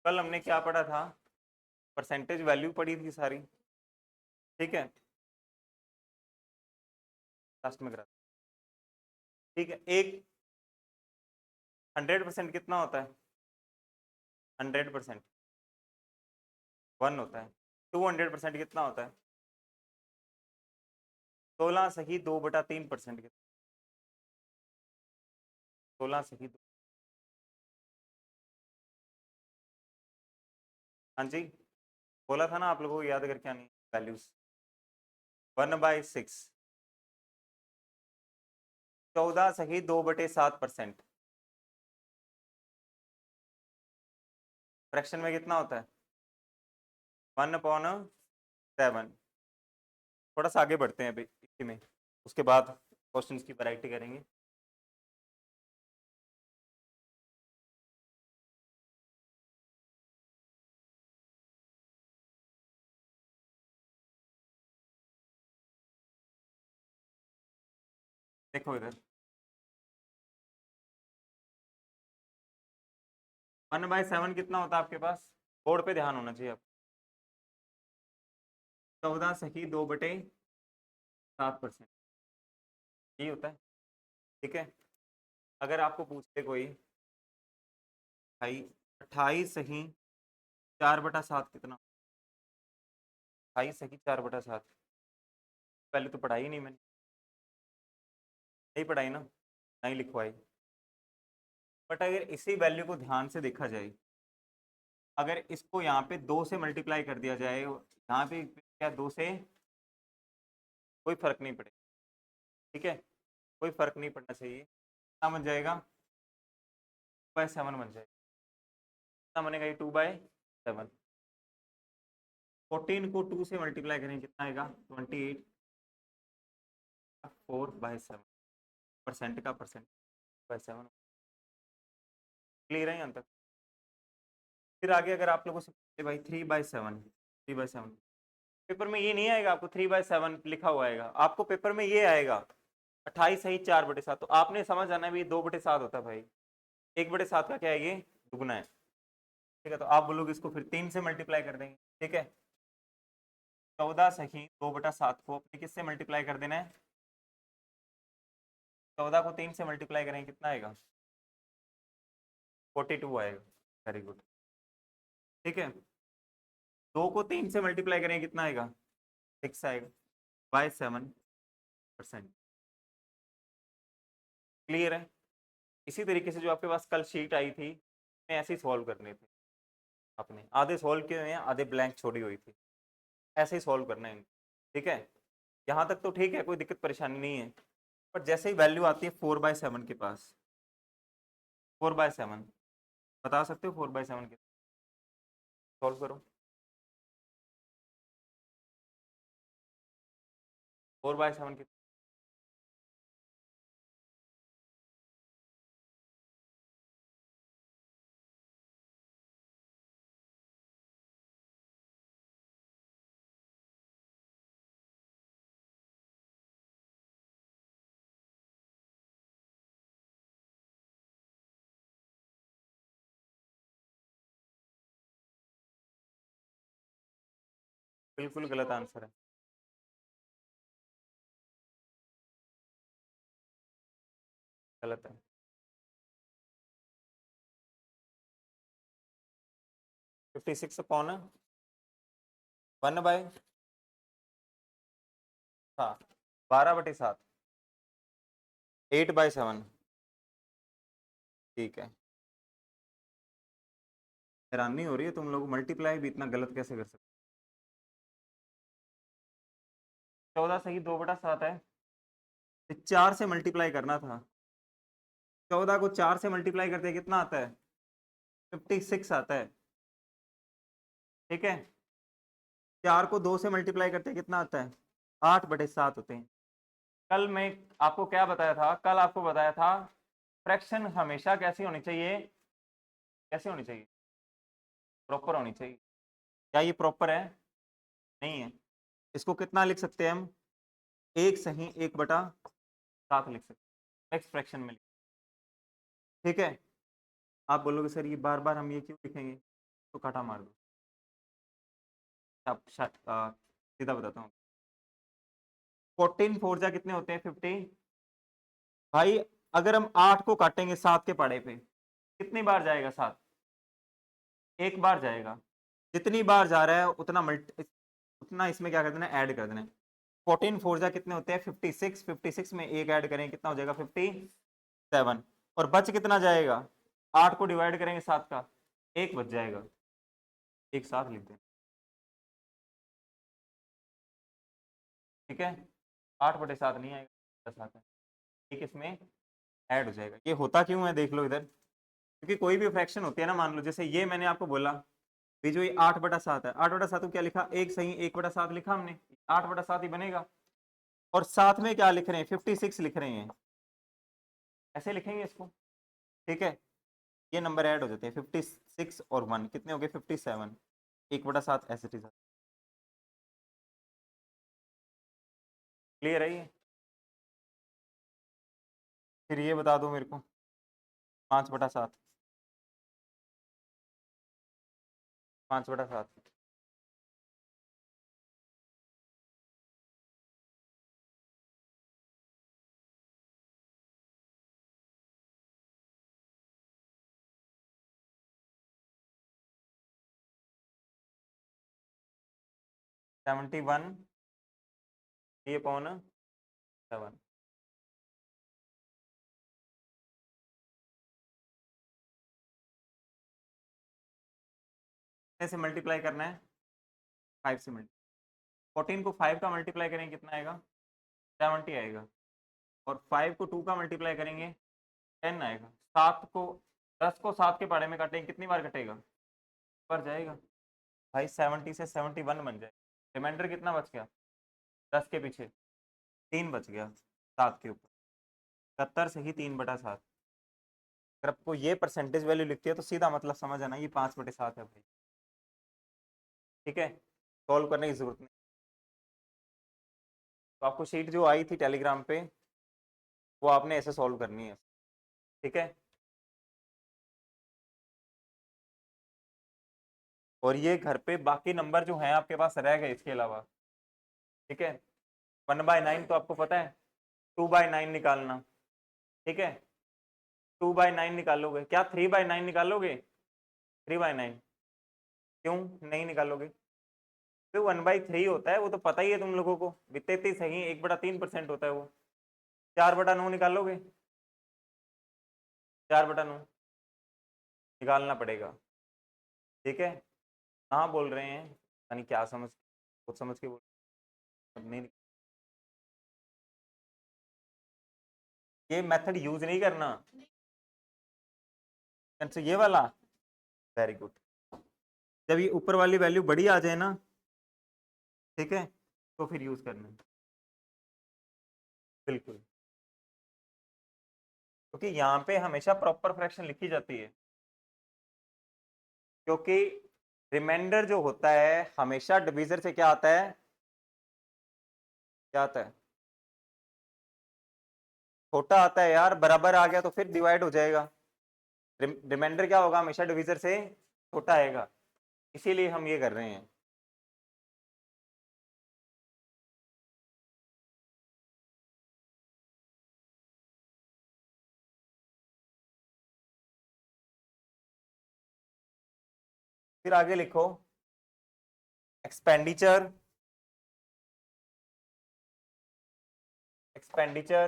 कल हमने क्या पढ़ा था, परसेंटेज वैल्यू पढ़ी थी सारी, ठीक है, लास्ट में करा, ठीक है। एक 100% कितना होता है? 100% 1 होता है। 200% कितना होता है? 16 सही 2/3%। 16 सही 2। हाँ जी, बोला था ना आप लोगों को याद करके आनी वैल्यूज। 1/6, 14 सही 2/7%। फ्रैक्शन में कितना होता है? 1/7। थोड़ा सा आगे बढ़ते हैं अभी इसी में, उसके बाद क्वेश्चंस की वैरायटी करेंगे। देखो इधर 1/7 कितना होता है आपके पास? बोर्ड पे ध्यान होना चाहिए आप। 14 सही 2/7%, यही होता है, ठीक है। अगर आपको पूछे कोई भाई 28 सही 4/7 कितना? 28 सही 4/7, पहले तो पढ़ाई ही नहीं मैंने, नहीं पढ़ाई ना, नहीं लिखवाई। बट अगर इसी वैल्यू को ध्यान से देखा जाए, अगर इसको यहाँ पे 2 से मल्टीप्लाई कर दिया जाए, यहाँ पे क्या 2 से, कोई फर्क नहीं पड़ेगा, ठीक है, कोई फर्क नहीं पड़ना चाहिए। कितना बन जाएगा? 2/7 बन जाएगा। कितना बनेगा ये? 2/7। 14 को 2 से मल्टीप्लाई करेंगे कितना आएगा? 28। 4/7 परसेंट का परसेंट बाय 7। क्लियर है यहाँ तक? फिर आगे अगर आप लोगों से पूछे भाई 3/7, 3/7 पेपर में ये नहीं आएगा आपको 3/7 लिखा हुआ आएगा, आपको पेपर में ये आएगा 28 सही 4/7। तो आपने समझ आना भी 2/7 होता है भाई, 1/7 का क्या है ये? दुगना है, ठीक है। तो आप बोलोगे इसको फिर 3 से मल्टीप्लाई कर देंगे, ठीक है। 14 सही 2/7 को अपने किससे मल्टीप्लाई कर देना है? 14 को 3 से मल्टीप्लाई करेंगे कितना आएगा? 42 आएगा। वेरी गुड, ठीक है। 2 को 3 से मल्टीप्लाई करेंगे कितना आएगा? 6 आएगा बाय 7%। क्लियर है? इसी तरीके से जो आपके पास कल शीट आई थी, मैं ऐसे ही सॉल्व करने थे, आपने आधे सॉल्व किए हुए हैं, आधे ब्लैंक छोड़ी हुई थी, ऐसे ही सॉल्व करना है, ठीक है। यहाँ तक तो ठीक है, कोई दिक्कत परेशानी नहीं है। पर जैसे ही वैल्यू आती है 4/7 के पास, 4/7 बता सकते हो? 4/7 के सॉल्व करो। 4/7 के बिल्कुल गलत आंसर है, गलत है। 56 कौन है? 1/7, 12/7, 8/7, ठीक है। हैरानी हो रही है तुम लोग, मल्टीप्लाई भी इतना गलत कैसे कर सकते? 14 सही 2/7 है, 4 से मल्टीप्लाई करना था। 14 को 4 से मल्टीप्लाई करते कितना आता है? 56 आता है, ठीक है। 4 को 2 से मल्टीप्लाई करते कितना आता है? 8/7 होते हैं। कल मैं आपको क्या बताया था? कल आपको बताया था फ्रैक्शन हमेशा कैसी होनी चाहिए? कैसी होनी चाहिए? प्रॉपर होनी चाहिए। क्या ये प्रॉपर है? नहीं है। इसको कितना लिख सकते हैं हम? 1 सही 1/7 लिख सकते हैं नेक्स्ट फ्रैक्शन में, ठीक है। आप बोलोगे सर ये बार बार हम ये क्यों लिखेंगे? तो काटा मार दो। सीधा बताता हूँ। 14 4 जा कितने होते हैं 50। भाई अगर हम 8 को काटेंगे 7 के पाड़े पे कितनी बार जाएगा 7? एक बार जाएगा। जितनी बार जा रहा है उतना इसमें क्या कर देना, ऐड कर देना। 14 4 जा कितने होते हैं 56। 56 में एक ऐड करेंगे कितना हो जाएगा 57। और बच कितना जाएगा, 8 को डिवाइड करेंगे 7 का, एक बच जाएगा। एक साथ लिख दें, ठीक है। 8/7 नहीं आएगा, 7 है। एक इसमें ऐड हो जाएगा। ये होता क्यों है देख लो इधर, क्योंकि कोई भी फ्रैक्शन होती है ना, मान लो जैसे ये मैंने आपको बोला भी जो ये 8/7 है, 8/7 को क्या लिखा, एक सही 1/7 लिखा हमने, 8/7 ही बनेगा। और साथ में क्या लिख रहे हैं 56 लिख रहे हैं, ऐसे लिखेंगे इसको, ठीक है। ये नंबर ऐड हो जाते हैं 56 और 1 कितने हो गए 57। 1/7 ऐसे ही। क्लियर है ये? फिर ये बता दो मेरे को 5/7। 5/7 71 3/7। कैसे मल्टीप्लाई करना है, 5 से मल्टी 14 को 5 का मल्टीप्लाई करेंगे कितना आएगा 70 आएगा। और 5 को 2 का मल्टीप्लाई करेंगे 10 आएगा। 7 को 10 को 7 के बारे में काटेंगे कितनी बार कटेगा, पर जाएगा। भाई 70 से 71 बन जाए, रिमाइंडर कितना बच गया 10 के पीछे 3 बच गया 7 के ऊपर, 71 से ही 3/7। अगर आपको ये परसेंटेज वैल्यू लिखती है तो सीधा मतलब समझ आना ये 5/7 है भाई, ठीक है। सॉल्व करने की जरूरत नहीं। तो आपको शीट जो आई थी टेलीग्राम पे वो आपने ऐसे सॉल्व करनी है, ठीक है। और ये घर पे बाकी नंबर जो हैं आपके पास रह गए इसके अलावा, ठीक है। 1/9 तो आपको पता है, 2/9 निकालना, ठीक है। 2/9 निकालोगे क्या, 3/9 निकालोगे, 3/9 क्यों नहीं निकालोगे, तो 1/3 होता है वो तो पता ही है तुम लोगों को, वित्तीय सही 1/3% होता है वो। 4/9 निकालोगे, 4/9 निकालना पड़ेगा, ठीक है। हाँ बोल रहे हैं पता नहीं क्या समझ, कुछ समझ के बोल नहीं। ये मेथड यूज नहीं करना, ये वाला वेरी गुड। जब ये ऊपर वाली वैल्यू बड़ी आ जाए ना, ठीक है, तो फिर यूज करना, बिल्कुल। क्योंकि यहाँ पे हमेशा प्रॉपर फ्रैक्शन लिखी जाती है, क्योंकि रिमाइंडर जो होता है हमेशा डिवीजर से क्या आता है, क्या आता है, छोटा आता है यार। बराबर आ गया तो फिर डिवाइड हो जाएगा। रिमाइंडर क्या होगा, हमेशा डिवीजर से छोटा आएगा, इसीलिए हम ये कर रहे हैं। फिर आगे लिखो एक्सपेंडिचर, एक्सपेंडिचर,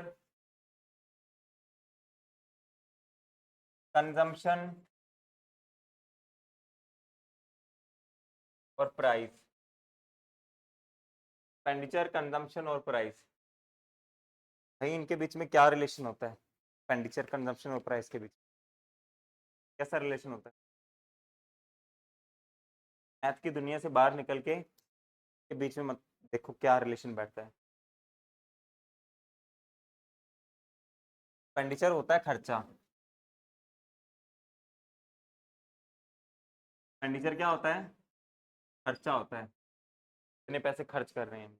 कंजम्पशन और प्राइस। एक्सपेंडिचर, कंजम्पशन और प्राइस, भाई इनके बीच में क्या रिलेशन होता है, एक्सपेंडिचर, कंजम्पशन और प्राइस के बीच कैसा रिलेशन होता है। मैथ की दुनिया से बाहर निकल के बीच में मत देखो क्या रिलेशन बैठता है। एक्सपेंडिचर होता है खर्चा, एक्सपेंडिचर क्या होता है, खर्चा होता है, इतने पैसे खर्च कर रहे हैं।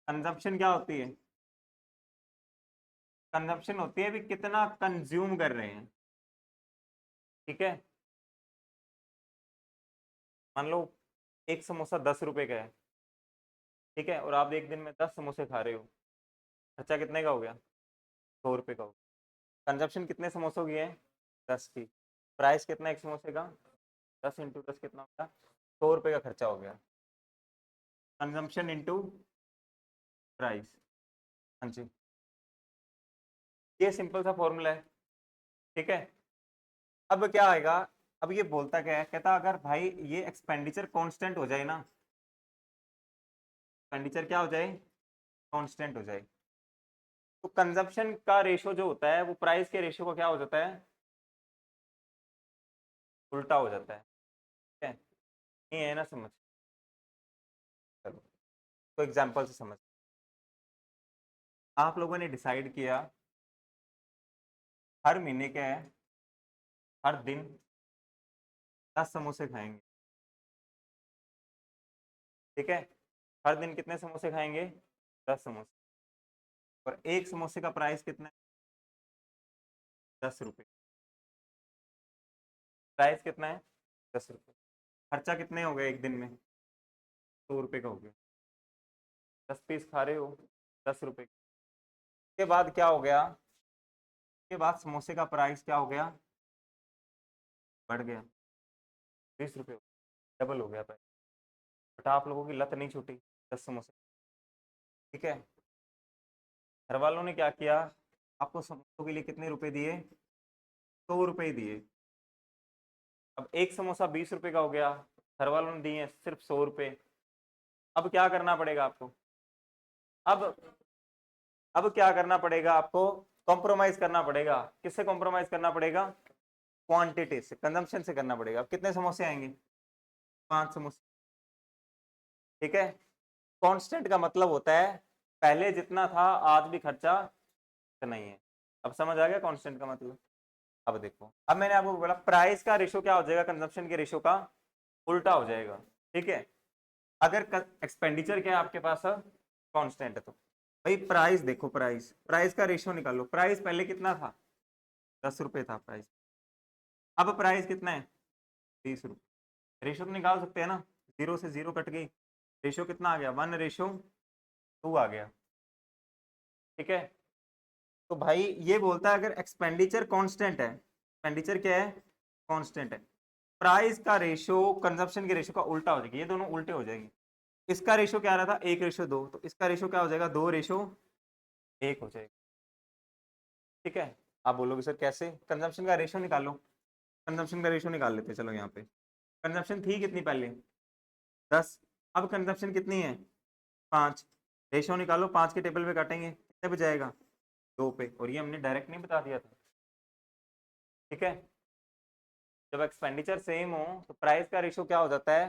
कंजम्पशन क्या होती है, कंजम्पशन होती है भी कितना कंज्यूम कर रहे हैं, ठीक है। मान लो एक समोसा 10 रुपए का है, ठीक है, और आप एक दिन में 10 समोसे खा रहे हो, खर्चा कितने का हो गया? 100 रुपये का हो गया। कंजप्शन कितने समोसों की है? 10 की। प्राइस कितना एक समोसे का? 10 × 10 कितना होगा? 100 रुपये का खर्चा हो गया। Consumption into price. हाँ जी, ये सिंपल सा फॉर्मूला है, ठीक है। अब क्या आएगा? अब ये बोलता क्या है, कहता अगर भाई ये एक्सपेंडिचर कांस्टेंट हो जाए ना, एक्सपेंडिचर क्या हो जाए? कांस्टेंट हो जाए, तो कंजप्शन का रेशो जो होता है वो प्राइस के रेशो का क्या हो जाता है? उल्टा हो जाता है, ठीक है। ये है ना समझ? चलो तो एग्जांपल से समझ। आप लोगों ने डिसाइड किया हर महीने क्या है, हर दिन 10 समोसे खाएंगे, ठीक है। हर दिन कितने समोसे खाएंगे? 10 समोसे। और एक समोसे का प्राइस कितना है? 10 रुपये। प्राइस कितना है? 10 रुपये। खर्चा कितने हो गए एक दिन में? 100 रुपये का हो गया। 10 पीस खा रहे हो, 10 रुपये के बाद क्या हो गया? के बाद समोसे का प्राइस क्या हो गया? बढ़ गया, 20 रुपये, डबल हो गया प्राइस। बट आप लोगों की लत नहीं छूटी, 10 समोसे, ठीक है। घर वालों ने क्या किया? आपको समोसों के लिए कितने रुपए दिए? 100 रुपये दिए। अब एक समोसा 20 रुपये का हो गया, घर वालों ने दिए सिर्फ 100 रुपये। अब क्या करना पड़ेगा आपको? अब अब क्या करना पड़ेगा आपको? कॉम्प्रोमाइज करना पड़ेगा। किससे कॉम्प्रोमाइज करना पड़ेगा? क्वांटिटी से, कंजम्पशन से करना पड़ेगा। अब कितने समोसे आएंगे? 5 समोसे, ठीक है। कांस्टेंट का मतलब होता है पहले जितना था आज भी खर्चा इतना ही है। अब समझ आ गया कांस्टेंट का मतलब? अब देखो, अब मैंने आपको बोला प्राइस का रेशो क्या हो जाएगा? कंजम्पशन के रेशो का उल्टा हो जाएगा, ठीक है। अगर एक्सपेंडिचर क्या है आपके पास कांस्टेंट है, तो भाई प्राइस देखो, प्राइस प्राइस का रेशो निकालो। प्राइस पहले कितना था? 10 रुपये था प्राइस। अब प्राइस कितना है? 20 रुपये। रेशो तो निकाल सकते हैं ना, 0 से 0 कट गई, रेशो कितना आ गया? 1:2 आ गया, ठीक है। तो भाई ये बोलता है अगर एक्सपेंडिचर कांस्टेंट है, एक्सपेंडिचर क्या है? कांस्टेंट है, प्राइस का रेशो कंजप्शन के रेशो का उल्टा हो जाएगा, ये दोनों उल्टे हो जाएंगे। इसका रेशो क्या रहा था? 1:2, तो इसका रेशो क्या हो जाएगा? 2:1 हो जाएगा, ठीक है। आप बोलोगे सर कैसे? कंजम्पशन का रेशो निकालो। कंजम्पशन का रेशो निकाल लेते हैं, चलो यहाँ पे। कंजम्पशन थी कितनी पहले? 10। अब कंजम्पशन कितनी है? 5। रेशो निकालो, 5 के टेबल पे काटेंगे कितने पे जाएगा? 2 पे। और ये हमने डायरेक्ट नहीं बता दिया था, ठीक है। जब एक्सपेंडिचर सेम हो तो प्राइस का रेशो क्या हो जाता है?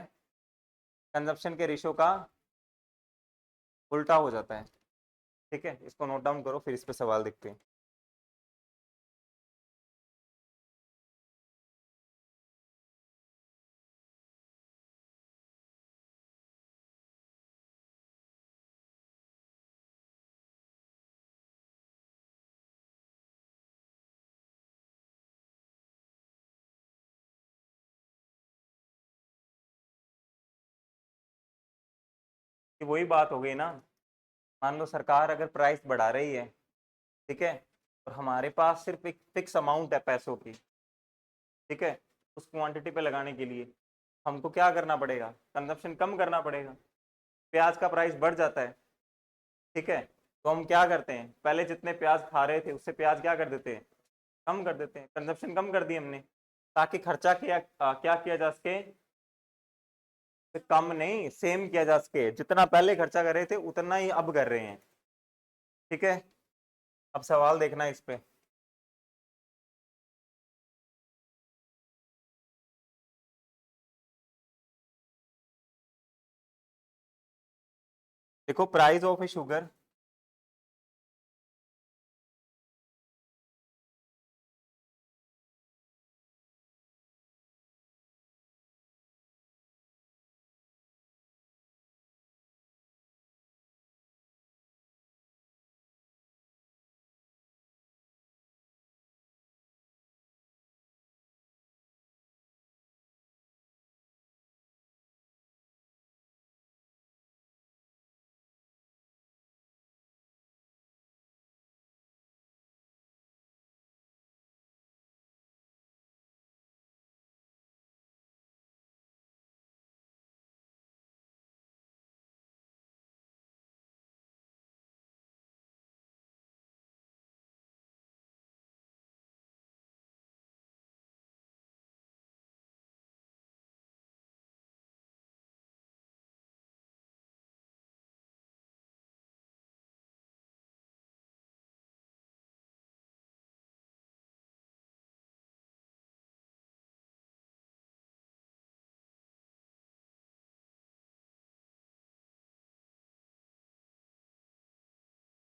कंजप्शन के रेशो का उल्टा हो जाता है, ठीक है। इसको नोट डाउन करो, फिर इस पे सवाल देखते हैं। कि वही बात हो गई ना, मान लो सरकार अगर प्राइस बढ़ा रही है, ठीक है, और हमारे पास सिर्फ एक फिक्स अमाउंट है पैसों की, ठीक है, उस क्वांटिटी पे लगाने के लिए हमको क्या करना पड़ेगा? कंजप्शन कम करना पड़ेगा। प्याज का प्राइस बढ़ जाता है, ठीक है, तो हम क्या करते हैं? पहले जितने प्याज खा रहे थे उससे प्याज क्या कर देते हैं? कम कर देते हैं, कंजप्शन कम कर दी हमने, ताकि खर्चा क्या किया जा सके? कम नहीं, सेम किया जा सके। जितना पहले खर्चा कर रहे थे उतना ही अब कर रहे हैं, ठीक है। अब सवाल देखना इस पे। देखो, प्राइस ऑफ ए शुगर,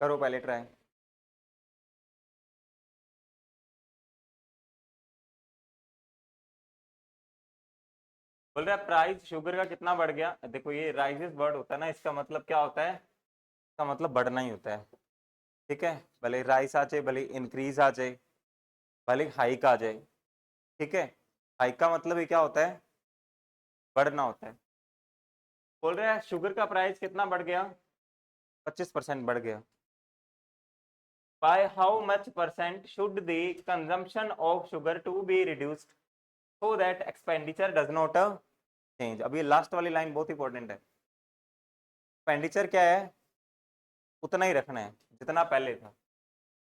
करो पहले ट्राई। बोल रहा है प्राइस शुगर का कितना बढ़ गया। देखो ये राइजेस वर्ड होता है ना, इसका मतलब क्या होता है, इसका मतलब बढ़ना ही होता है। ठीक है, भले राइस आ जाए, भले इंक्रीज आ जाए, भले हाइक आ जाए। ठीक है, हाइक का मतलब ये क्या होता है, बढ़ना होता है। बोल रहा है शुगर का प्राइस कितना बढ़ गया, 25% बढ़ गया। By how much percent should the consumption of sugar to be reduced so that expenditure does not change. अब ये लास्ट वाली लाइन बहुत इंपॉर्टेंट है। एक्सपेंडिचर क्या है, उतना ही रखना है जितना पहले था।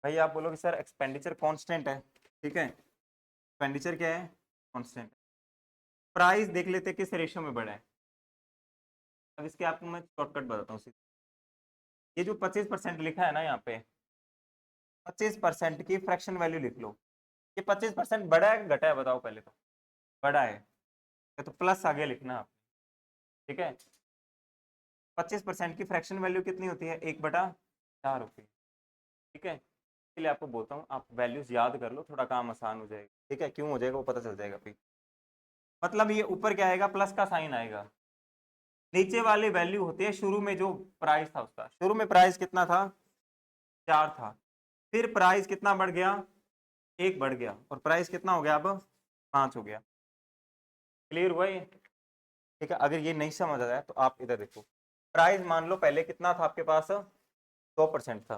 भाई आप बोलोगे सर एक्सपेंडिचर कांस्टेंट है। ठीक है, एक्सपेंडिचर क्या है, कांस्टेंट। प्राइस देख लेते किस रेशियो में बढ़ा है। अब इसके आपको मैं शॉर्टकट बताता हूँ। ये जो 25% लिखा है ना यहाँ पे, 25% की फ्रैक्शन वैल्यू लिख लो। ये 25% बढ़ा है घटा है, बताओ पहले तो। बढ़ा है तो प्लस आगे लिखना आप। ठीक है, 25% की फ्रैक्शन वैल्यू कितनी होती है, 1/4 रुपये। ठीक है, इसलिए आपको बोलता हूँ आप वैल्यूज याद कर लो, थोड़ा काम आसान हो जाएगा। ठीक है, क्यों हो जाएगा वो पता चल जाएगा फिर। मतलब ये ऊपर क्या आएगा, प्लस का साइन आएगा। नीचे वाली वैल्यू होती है शुरू में जो प्राइस था उसका। शुरू में प्राइस कितना था, 4 था। फिर प्राइस कितना बढ़ गया, 1 बढ़ गया, और प्राइस कितना हो गया अब, 5 हो गया। क्लियर हुआ ये। ठीक है, अगर ये नहीं समझ आया तो आप इधर देखो। प्राइस मान लो पहले कितना था आपके पास, 100% था।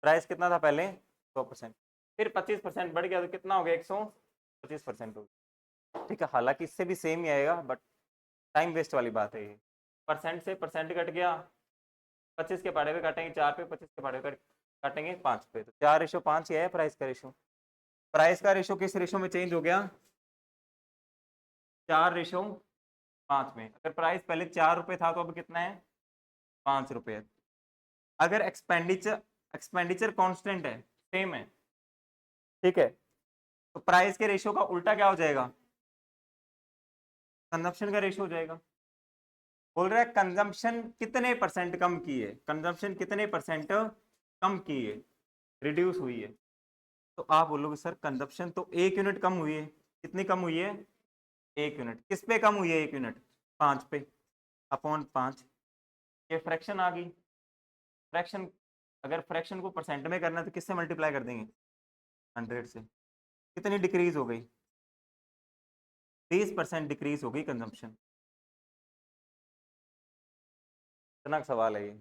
प्राइस कितना था पहले, 100%। फिर 25% बढ़ गया तो कितना हो गया, 125% हो गया। ठीक है, हालांकि इससे भी सेम ही आएगा, बट टाइम वेस्ट वाली बात है ये। परसेंट से परसेंट कट गया, 25 के पढ़े हुए काटेंगे 4 पे, 25 के पढ़े हुए काटेंगे 5 पे, तो 4:5 ही है प्राइस का रेशो। प्राइस का रेशो किस रेशो में चेंज हो गया, 4:5 में। अगर प्राइस पहले 4 रुपए था तो अब कितना है, 5 रुपए। अगर एक्सपेंडिचर एक्सपेंडिचर कांस्टेंट है, सेम है, ठीक है, तो प्राइस के रेशियो का उल्टा क्या हो जाएगा, कंजम्पशन का रेशियो हो जाएगा। बोल रहा है कंजम्पशन कितने परसेंट कम की है, कंजम्पशन कितने परसेंट कम की है, रिड्यूस हुई है। तो आप बोलोगे सर कंजप्शन तो 1 यूनिट कम हुई है। कितनी कम हुई है, 1 यूनिट। किस पे कम हुई है 1 यूनिट, 5 पे, अपॉन 5। ये फ्रैक्शन आ गई। फ्रैक्शन, अगर फ्रैक्शन को परसेंट में करना है तो किससे मल्टीप्लाई कर देंगे, 100 से। कितनी डिक्रीज हो गई, 30% डिक्रीज हो गई कंजम्पशन। इतना सवाल है ये।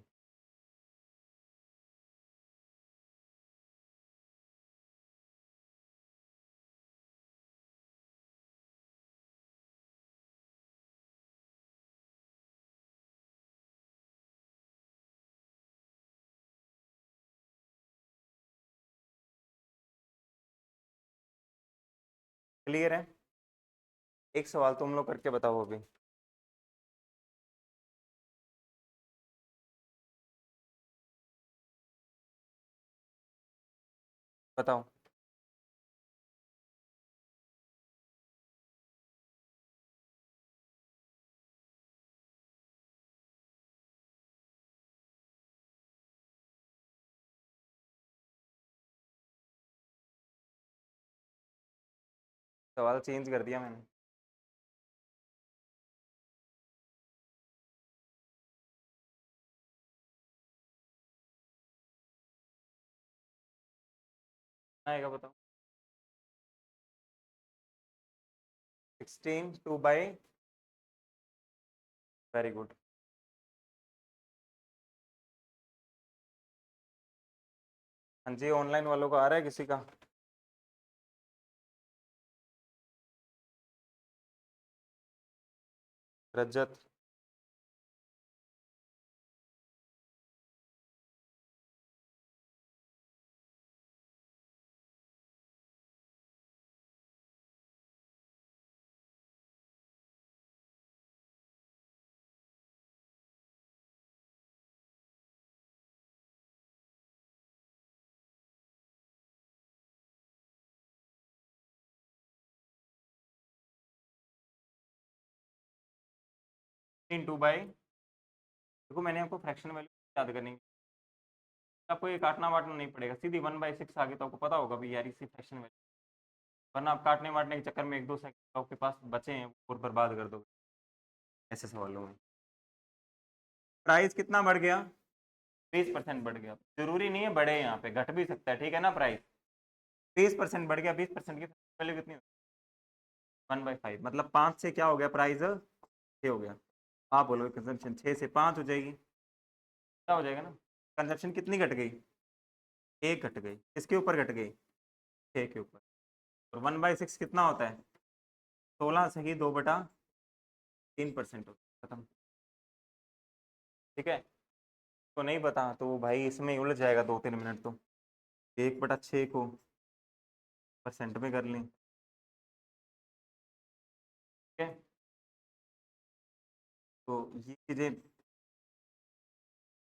क्लियर है, एक सवाल तुम लोग करके बताओ अभी। बताओ। सवाल चेंज कर दिया मैंने। आएगा बताओ। 16 2/, वेरी गुड। हाँ जी, ऑनलाइन वालों को आ रहा है किसी का। रजत। इन 2/, देखो मैंने आपको फ्रैक्शन वैल्यू याद करनी है। आपको ये काटना वाटना नहीं पड़ेगा, सीधी 1/6 आगे तो आपको पता होगा भी यार इसी फ्रैक्शन में, वरना आप काटने वाटने के चक्कर में 1-2 सेकंड आपके पास बचे हैं और बर्बाद कर दोगे ऐसे सवालों में। प्राइस कितना बढ़ गया? 20% बढ़ गया। जरूरी नहीं है बढ़े, यहाँ पे घट भी सकता है, ठीक है ना। प्राइस 20% बढ़ गया, 20% की वैल्यू कितनी? 1/5 मतलब 5 से क्या हो गया प्राइस? 6 हो गया। आप बोलोगे कंजम्पशन 6 से 5 हो जाएगी, क्या हो जाएगा ना। कंजम्पशन कितनी घट गई? 1 घट गई। किसके ऊपर घट गई? 6 के ऊपर। और 1/6 कितना होता है? 16 से ही 2/3% खत्म। ठीक है, तो नहीं पता तो भाई इसमें उलझ जाएगा 2-3 मिनट तो। 1/6 को परसेंट में कर लें, ठीक है। तो ये चीज़ें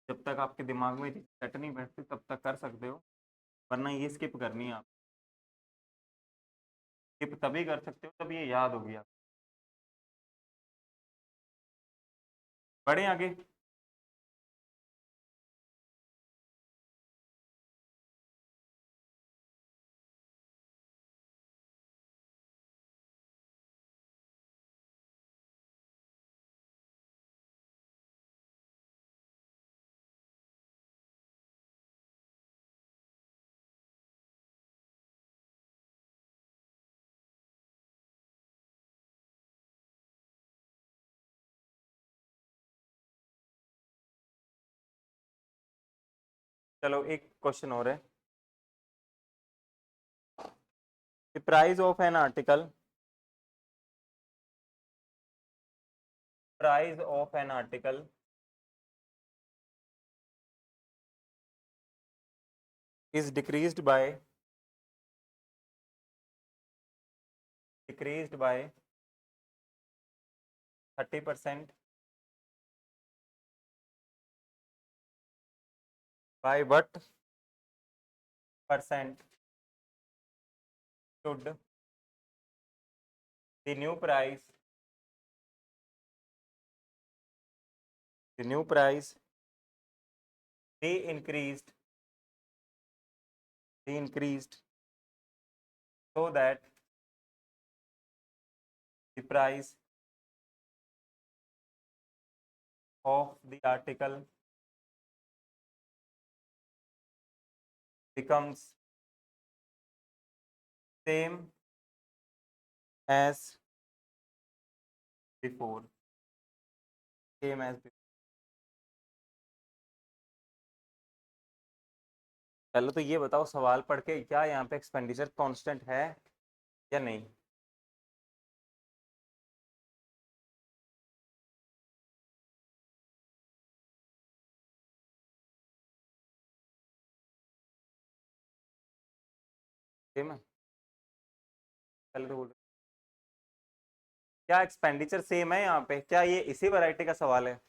जब तक आपके दिमाग में सेट नहीं बैठती तब तक कर सकते हो, वरना ये स्किप करनी है आप। स्किप तभी कर सकते हो तब ये याद होगी आप। बढ़े आगे। चलो एक क्वेश्चन और है। The price of an article, price of an article is decreased by 30% by what percent should the new price be increased so that the price of the article becomes same as before, same as before। पहले तो ये बताओ सवाल पढ़ के क्या यहाँ पे एक्सपेंडिचर कांस्टेंट है या नहीं? सेम है, पहले तो बोलो क्या एक्सपेंडिचर सेम है यहाँ पे? क्या ये इसी वैरायटी का सवाल है?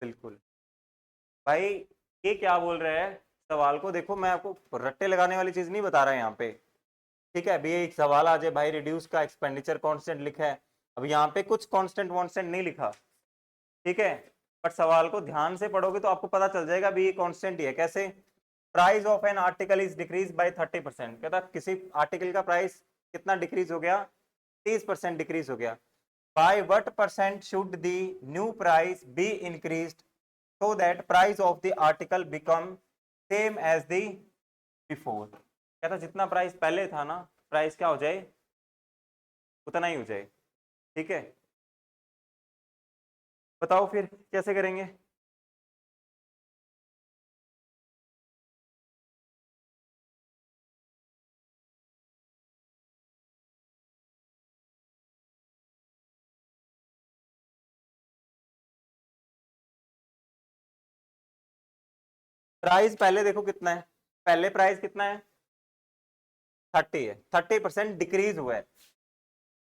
बिल्कुल भाई। ये क्या बोल रहे हैं सवाल को देखो, मैं आपको रट्टे लगाने वाली चीज नहीं बता रहा यहाँ पे, ठीक है। अभी एक सवाल आ जाए भाई रिड्यूस का एक्सपेंडिचर कांस्टेंट लिखा है, अब यहाँ पे कुछ कांस्टेंट वांस्टेंट नहीं लिखा, ठीक है। बट सवाल को ध्यान से पढ़ोगे तो आपको पता चल जाएगा भी ये कांस्टेंट ही है। कैसे? Price of an article is decrease by 30%। कहता किसी आर्टिकल का प्राइस कितना डिक्रीज हो गया? 30% डिक्रीज हो गया। By what percent should the new price be increased so that price of the article become same as the before। कहता जितना प्राइस पहले था ना, प्राइस क्या हो जाए? उतना ही हो जाए, ठीक है। बताओ फिर कैसे करेंगे? प्राइस पहले देखो कितना है, पहले प्राइस कितना है? 30 है। 30% डिक्रीज हुआ है,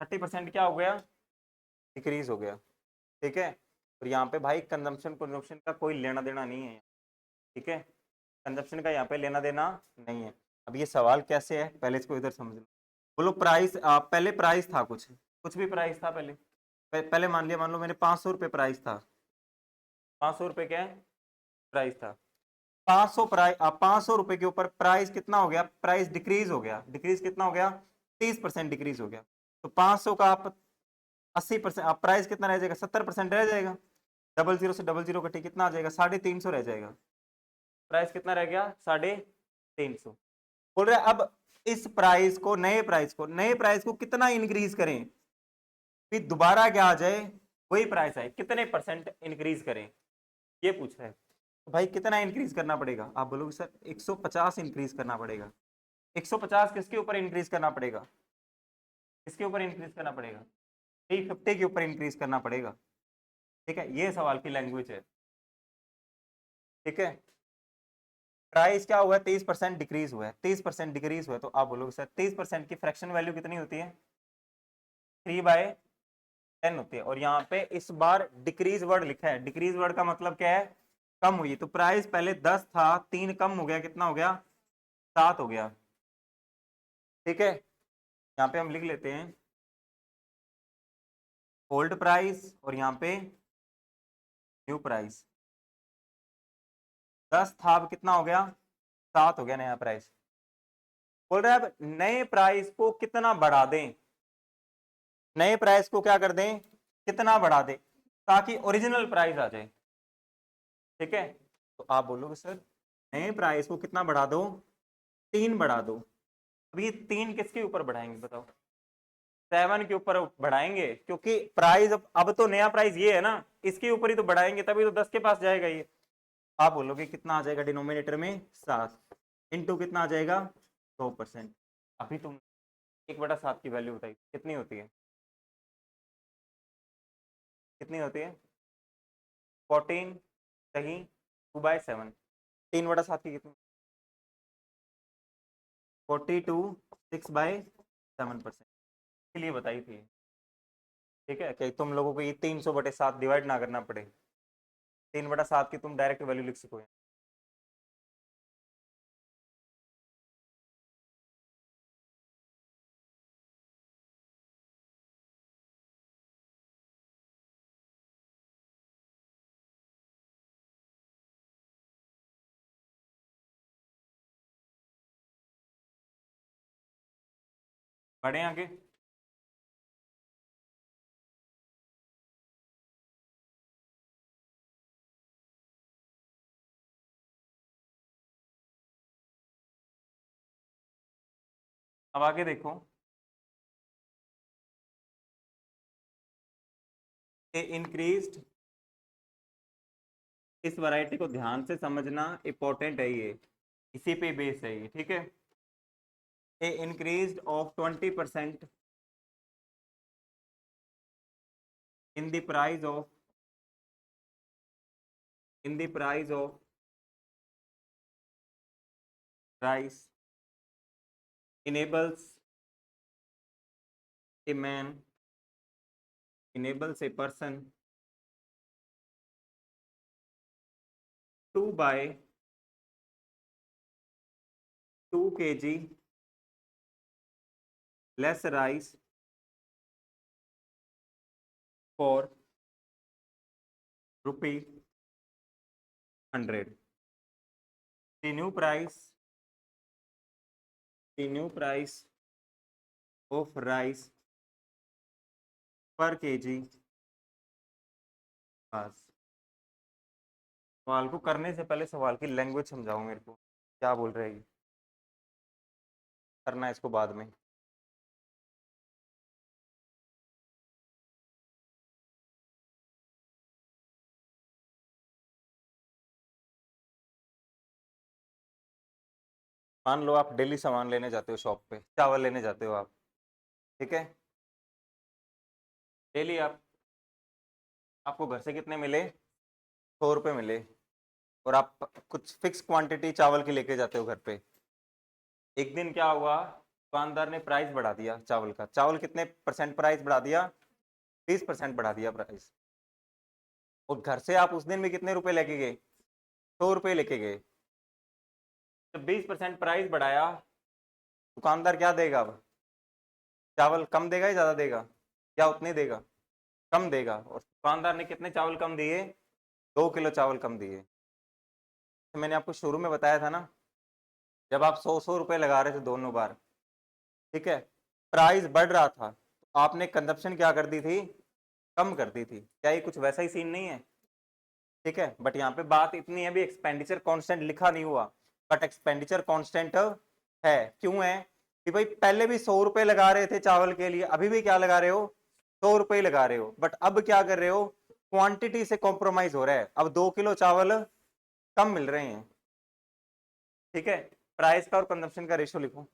30% क्या हो गया? डिक्रीज हो गया, ठीक है। और यहाँ पे भाई कंजम्पशन कंजम्पशन का कोई लेना देना नहीं है, ठीक है। कंजम्पशन का यहाँ पे लेना देना नहीं है। अब ये सवाल कैसे है पहले इसको इधर समझ लो। बोलो प्राइस, पहले प्राइस था कुछ कुछ भी प्राइस था पहले। पहले मान लो मेरे 500 रुपये प्राइस था, 500 रुपये क्या है प्राइस था, 500 रुपए के ऊपर प्राइस कितना हो गया, प्राइस डिक्रीज हो गया, डिक्रीज कितना हो गया, 30% डिक्रीज हो गया। तो 500 का आप 80%, आप प्राइस कितना रह जाएगा, 70% रह जाएगा। 00 से 00 कटे कितना आ जाएगा, 350 रह जाएगा। प्राइस कितना रह गया, 350। बोल रहे अब इस प्राइस को, नए प्राइस को कितना इंक्रीज करें, फिर दोबारा क्या आ जाए, वही प्राइस आए, कितने परसेंट इंक्रीज करें, ये पूछ रहा है। तो भाई कितना इंक्रीज करना पड़ेगा, आप बोलोगे सर 150 इंक्रीज करना पड़ेगा। 150 किसके ऊपर इंक्रीज करना पड़ेगा, किसके ऊपर इंक्रीज करना पड़ेगा, 350 के ऊपर इंक्रीज करना पड़ेगा। ठीक है, ये सवाल की लैंग्वेज है। ठीक है, प्राइस क्या हुआ है, 30% डिक्रीज हुआ है, 30% डिक्रीज हुआ है, तो आप बोलोगे सर 30% की फ्रैक्शन वैल्यू कितनी होती है, 3/10 होती है। और यहाँ पे इस बार डिक्रीज वर्ड लिखा है, डिक्रीज वर्ड का मतलब क्या है, कम हुई। तो प्राइस पहले 10 था, 3 कम हो गया, कितना हो गया, 7 हो गया। ठीक है, यहाँ पे हम लिख लेते हैं ओल्ड प्राइस और यहाँ पे न्यू प्राइस। 10 था, अब कितना हो गया, 7 हो गया नया प्राइस। बोल रहे अब नए प्राइस को कितना बढ़ा दें, नए प्राइस को क्या कर दें, कितना बढ़ा दें ताकि ओरिजिनल प्राइस आ जाए। ठीक है, तो आप बोलोगे सर नए प्राइस को कितना बढ़ा दो, 3 बढ़ा दो। अब ये 3 किसके ऊपर बढ़ाएंगे बताओ, 7 के ऊपर बढ़ाएंगे, क्योंकि प्राइस अब तो नया प्राइस ये है ना, इसके ऊपर ही तो बढ़ाएंगे, तभी तो 10 के पास जाएगा ये। आप बोलोगे कितना आ जाएगा डिनोमिनेटर में, 7 इंटू कितना आ जाएगा, 2%। अभी तुम 1/7 की वैल्यू बताइए कितनी होती है, कितनी होती है, 14, सही, 2/7, 3/7 की कितनी, 42, 6/7% के लिए बताई थी। ठीक है, कि तुम लोगों को ये 300/7 डिवाइड ना करना पड़े, 3/7 की तुम डायरेक्ट वैल्यू लिख सको। बढ़े आगे, अब आगे देखो, ए इंक्रीज्ड, इस वैरायटी को ध्यान से समझना इंपॉर्टेंट है ये, इसी पे बेस है ये। ठीक है, a increased of 20% in the price of, in the price of rice enables a man, enables a person to buy 2 kg less rice for ₹100। The new price, the new price of rice per kg। बस, सवाल को करने से पहले सवाल की language समझाओ मेरे को, क्या बोल रहे हैं, करना है इसको बाद में। मान लो आप डेली सामान लेने जाते हो शॉप पे, चावल लेने जाते हो आप। ठीक है, डेली आप, आपको घर से कितने मिले, 100 रुपये मिले, और आप कुछ फिक्स क्वांटिटी चावल की लेके जाते हो घर पे। एक दिन क्या हुआ, दुकानदार ने प्राइस बढ़ा दिया चावल का, चावल कितने परसेंट प्राइस बढ़ा दिया, 20% बढ़ा दिया प्राइस। और घर से आप उस दिन में कितने रुपए लेके गए, 100 रुपये लेके गए। तो 20% प्राइस बढ़ाया, दुकानदार क्या देगा अब, चावल कम देगा या ज्यादा देगा, या उतने देगा, कम देगा। और दुकानदार ने कितने चावल कम दिए, 2 किलो चावल कम दिए। तो मैंने आपको शुरू में बताया था ना, जब आप 100 रुपए लगा रहे थे दोनों बार, ठीक है, प्राइस बढ़ रहा था, तो आपने कंजप्शन क्या कर दी थी, कम कर दी थी। क्या ये कुछ वैसा ही सीन नहीं है? ठीक है, बट यहाँ पे बात इतनी है भी, एक्सपेंडिचर कांस्टेंट लिखा नहीं हुआ, बट एक्सपेंडिचर कांस्टेंट है। क्यों है? कि भाई पहले भी 100 रुपए लगा रहे थे चावल के लिए, अभी भी क्या लगा रहे हो, 100 रुपए लगा रहे हो, बट अब क्या कर रहे हो, क्वांटिटी से कॉम्प्रोमाइज हो रहा है, अब 2 किलो चावल कम मिल रहे हैं। ठीक है, प्राइस का और कंजप्शन का रेशियो लिखो।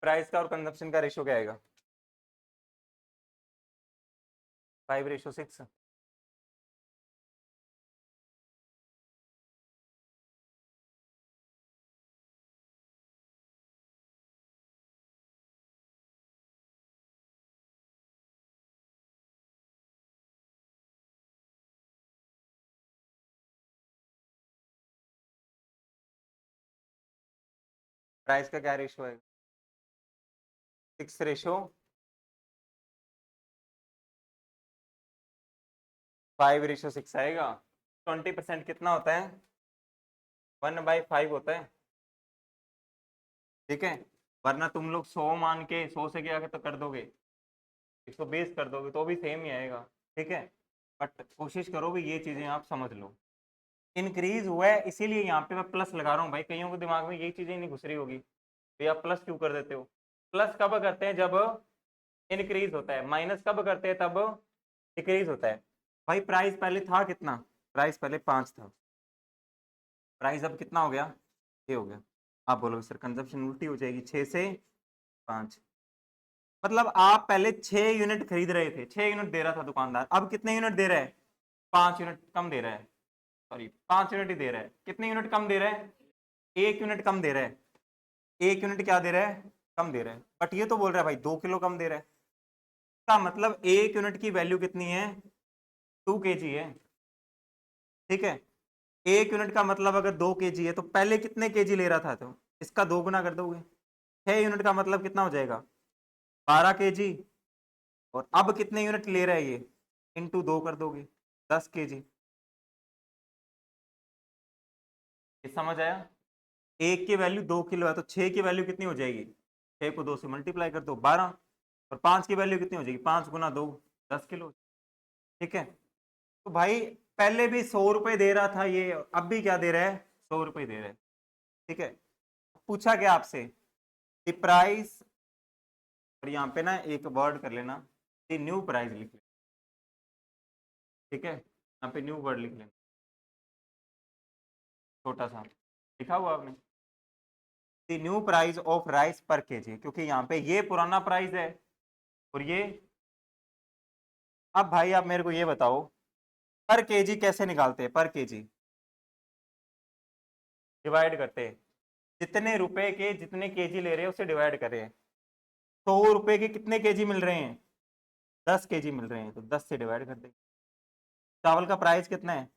प्राइस का और कंजप्शन का रेशियो क्या आएगा? 5:6। प्राइस का क्या रेशियो है? 6:5 आएगा। 20% कितना होता है? 1/5 होता है। ठीक है, वरना तुम लोग 100 मान के 100 से क्या तो कर दोगे, 120 कर दोगे, तो भी सेम ही आएगा। ठीक है, बट कोशिश करो भी ये चीजें आप समझ लो। इंक्रीज हुआ है इसीलिए यहाँ पे मैं प्लस लगा रहा हूँ भाई, कईयों के दिमाग में यही चीजें नहीं घुस रही होगी, तो आप प्लस क्यों कर देते हो? प्लस कब करते हैं? जब इंक्रीज होता है। माइनस कब करते हैं? तब डिक्रीज होता है। भाई प्राइस पहले था कितना? प्राइस पहले 5 था, प्राइस अब कितना हो गया? 6 हो गया। आप बोलोगे सर कंजप्शन उल्टी हो जाएगी, 6 से 5, मतलब आप पहले 6 यूनिट खरीद रहे थे, 6 यूनिट दे रहा था दुकानदार, अब कितने यूनिट दे रहा है? 5 यूनिट कम दे रहा है। सॉरी, 5 यूनिट ही दे रहा है। कितने यूनिट कम दे रहा है? 1 यूनिट कम दे रहा है। 1 यूनिट क्या दे रहा है? कम दे रहा है। बट ये तो बोल रहा है भाई 2 किलो कम दे रहा है, का मतलब 1 यूनिट की वैल्यू कितनी है? 2 kg है। ठीक है, 1 यूनिट का मतलब अगर 2 kg है, तो पहले कितने केजी ले रहा था? तो इसका 2 गुना कर दोगे, 6 यूनिट का मतलब कितना हो जाएगा? 12 kg। और अब कितने यूनिट ले रहा है ये? इंटू 2 कर दोगे, 10 kg। ये समझ आया? एक की वैल्यू 2 किलो है, तो 6 की वैल्यू कितनी हो जाएगी? 6 को 2 से मल्टीप्लाई कर दो, 12। और 5 की वैल्यू कितनी हो जाएगी? 5 गुना 2, 10 किलो। ठीक है, तो भाई पहले भी 100 रुपए दे रहा था ये, अब भी क्या दे रहा है? 100 रुपए दे रहा है। ठीक है, पूछा क्या आपसे कि प्राइस, और यहाँ पे ना एक वर्ड कर लेना, कि न्यू प्राइस लिख लेना। ठीक है, यहाँ पे न्यू वर्ड लिख लेना, छोटा सा लिखा हुआ आपने, the new price of rice पर केजी, क्योंकि यहाँ पे ये पुराना प्राइस है और ये। अब भाई आप मेरे को ये बताओ, पर केजी कैसे निकालते हैं? पर केजी डिवाइड करते हैं, जितने रुपए के जितने केजी ले रहे हैं उसे डिवाइड करें। 100 रुपए के कितने केजी मिल रहे हैं? 10 kg मिल रहे हैं, तो 10 से डिवाइड कर दें। चावल का प्राइस कितना है?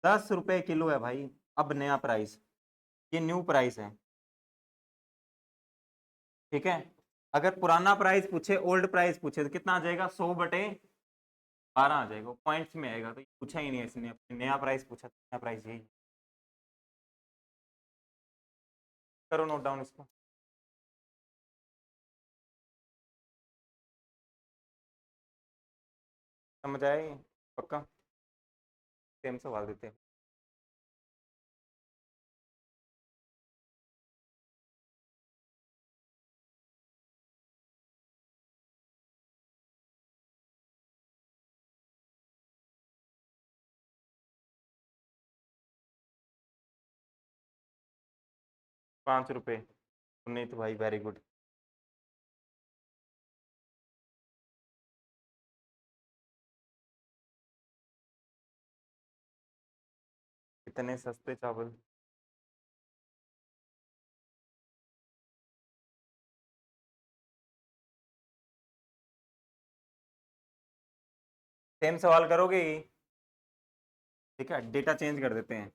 10 रुपए किलो है भाई, अब नया प्राइस, ये न्यू प्राइस है। ठीक है, अगर पुराना प्राइस पूछे, ओल्ड प्राइस पूछे, तो कितना आ जाएगा? 100/12 आ जाएगा, पॉइंट्स में आएगा। तो ये पूछा ही नहीं है इसने, नया प्राइस पूछा, नया प्राइस यही। करो नोट डाउन इसको। समझ आया ये? पक्का? सेम सवाल देते हैं। ₹5? नहीं तो भाई वेरी गुड। इतने सस्ते चावल। सेम सवाल करोगे ही? ठीक है, डेटा चेंज कर देते हैं।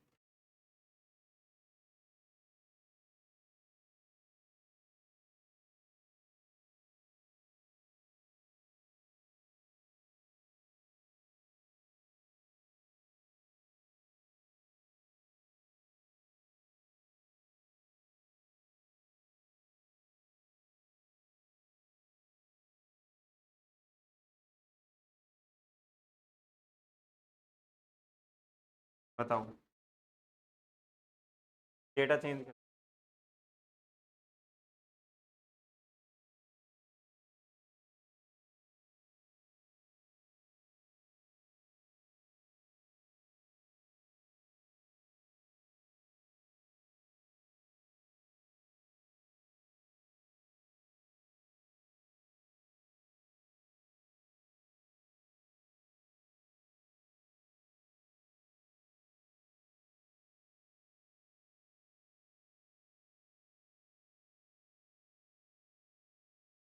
बताओ, डेटा चेंज कर।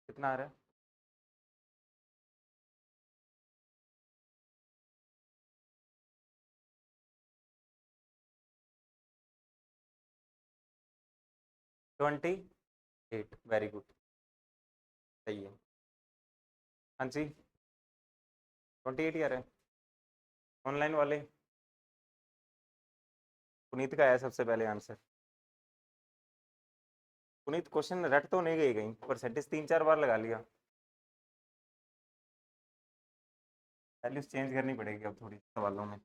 कितना आ रहा है? ट्वेंटी एट, वेरी गुड, सही है। हाँ जी, 28 ही आ रहा है। ऑनलाइन वाले पुनीत का आया सबसे पहले आंसर। पुनीत क्वेश्चन रट तो नहीं गई कहीं, परसेंटेज 3-4 बार लगा लिया। वैल्यूज चेंज करनी पड़ेगी अब थोड़ी सवालों में।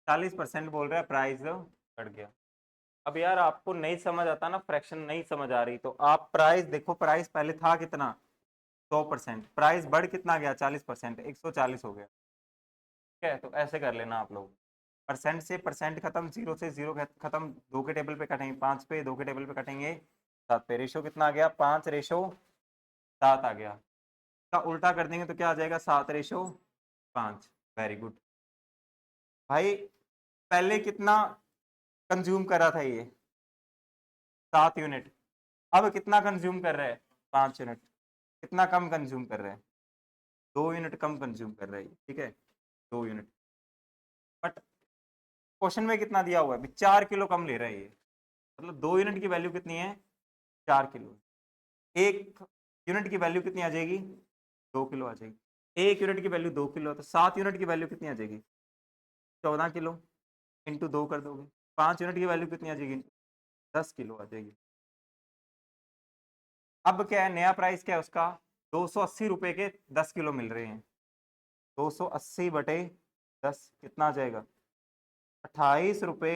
40% बोल रहा है प्राइस बढ़ गया। अब यार आपको नहीं समझ आता ना, फ्रैक्शन नहीं समझ आ रही, तो आप प्राइस देखो, प्राइस पहले था कितना, 100%, प्राइस बढ़ कितना गया, 40%, 140 हो गया। ठीक है, तो ऐसे कर लेना आप लोग। परसेंट से परसेंट खत्म, जीरो से जीरो खत्म, दो के टेबल पे कटेंगे 5 पे, दो के टेबल पे कटेंगे 7 पे, रेशो कितना आ गया, 5:7 आ गया। का उल्टा कर देंगे तो क्या आ जाएगा, 7:5। वेरी गुड भाई। पहले कितना कंज्यूम कर रहा था ये, 7 यूनिट, अब कितना कंज्यूम कर रहा है, 5 यूनिट। कितना कम कंज्यूम कर रहा है, 2 यूनिट कम कंज्यूम कर रहा है, ठीक है, 2 यूनिट। बट क्वेश्चन में कितना दिया हुआ है, 4 किलो कम ले रहा है ये, मतलब 2 यूनिट की वैल्यू कितनी है, 4 किलो। 1 यूनिट की वैल्यू कितनी आ जाएगी, 2 किलो आ जाएगी। 1 यूनिट की वैल्यू 2 किलो, तो 7 यूनिट की वैल्यू कितनी आ जाएगी, 14 किलो। इंटू 2 कर दोगे, 5 यूनिट की वैल्यू कितनी आ जाएगी, 10 किलो आ जाएगी। अब क्या है, नया प्राइस क्या है उसका, 280 रुपए के 10 किलो मिल रहे हैं। 280/10 कितना आ जाएगा, 28 रुपए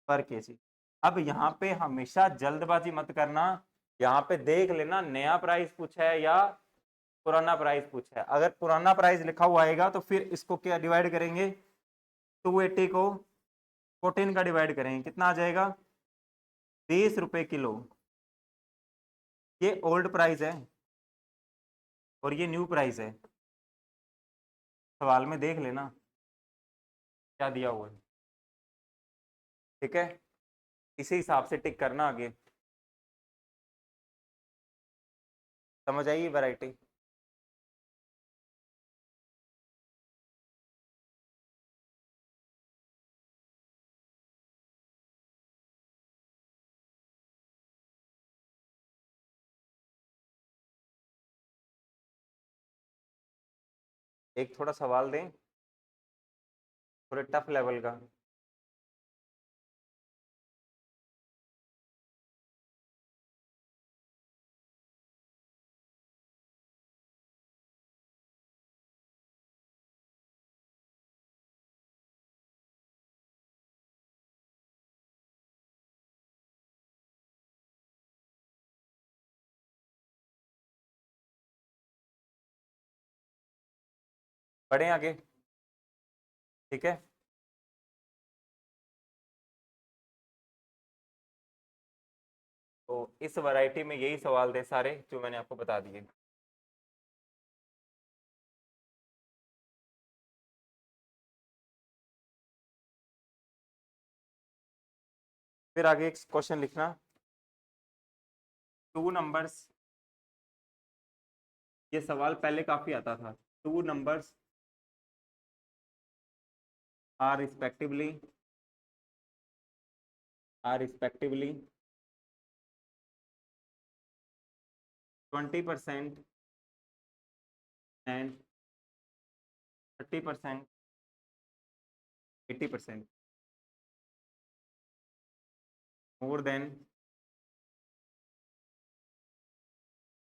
पर केजी। अब यहाँ पे हमेशा जल्दबाजी मत करना, यहाँ पे देख लेना नया प्राइस पूछा है या पुराना प्राइस पूछा है। अगर पुराना प्राइस लिखा हुआ आएगा तो फिर इसको क्या डिवाइड करेंगे, 280 को 14 का डिवाइड करेंगे, कितना आ जाएगा, 20 रुपए किलो। ये ओल्ड प्राइस है और ये न्यू प्राइस है, सवाल में देख लेना क्या दिया हुआ है, ठीक है, इसी हिसाब से टिक करना आगे। समझ आई वैरायटी। एक थोड़ा सवाल दें, थोड़े टफ लेवल का। बढ़े आगे, ठीक है। तो इस वैरायटी में यही सवाल थे सारे जो मैंने आपको बता दिए। फिर आगे एक क्वेश्चन लिखना, 2 नंबर्स, ये सवाल पहले काफी आता था। 2 numbers are respectively 20% and 30%, 80%, more than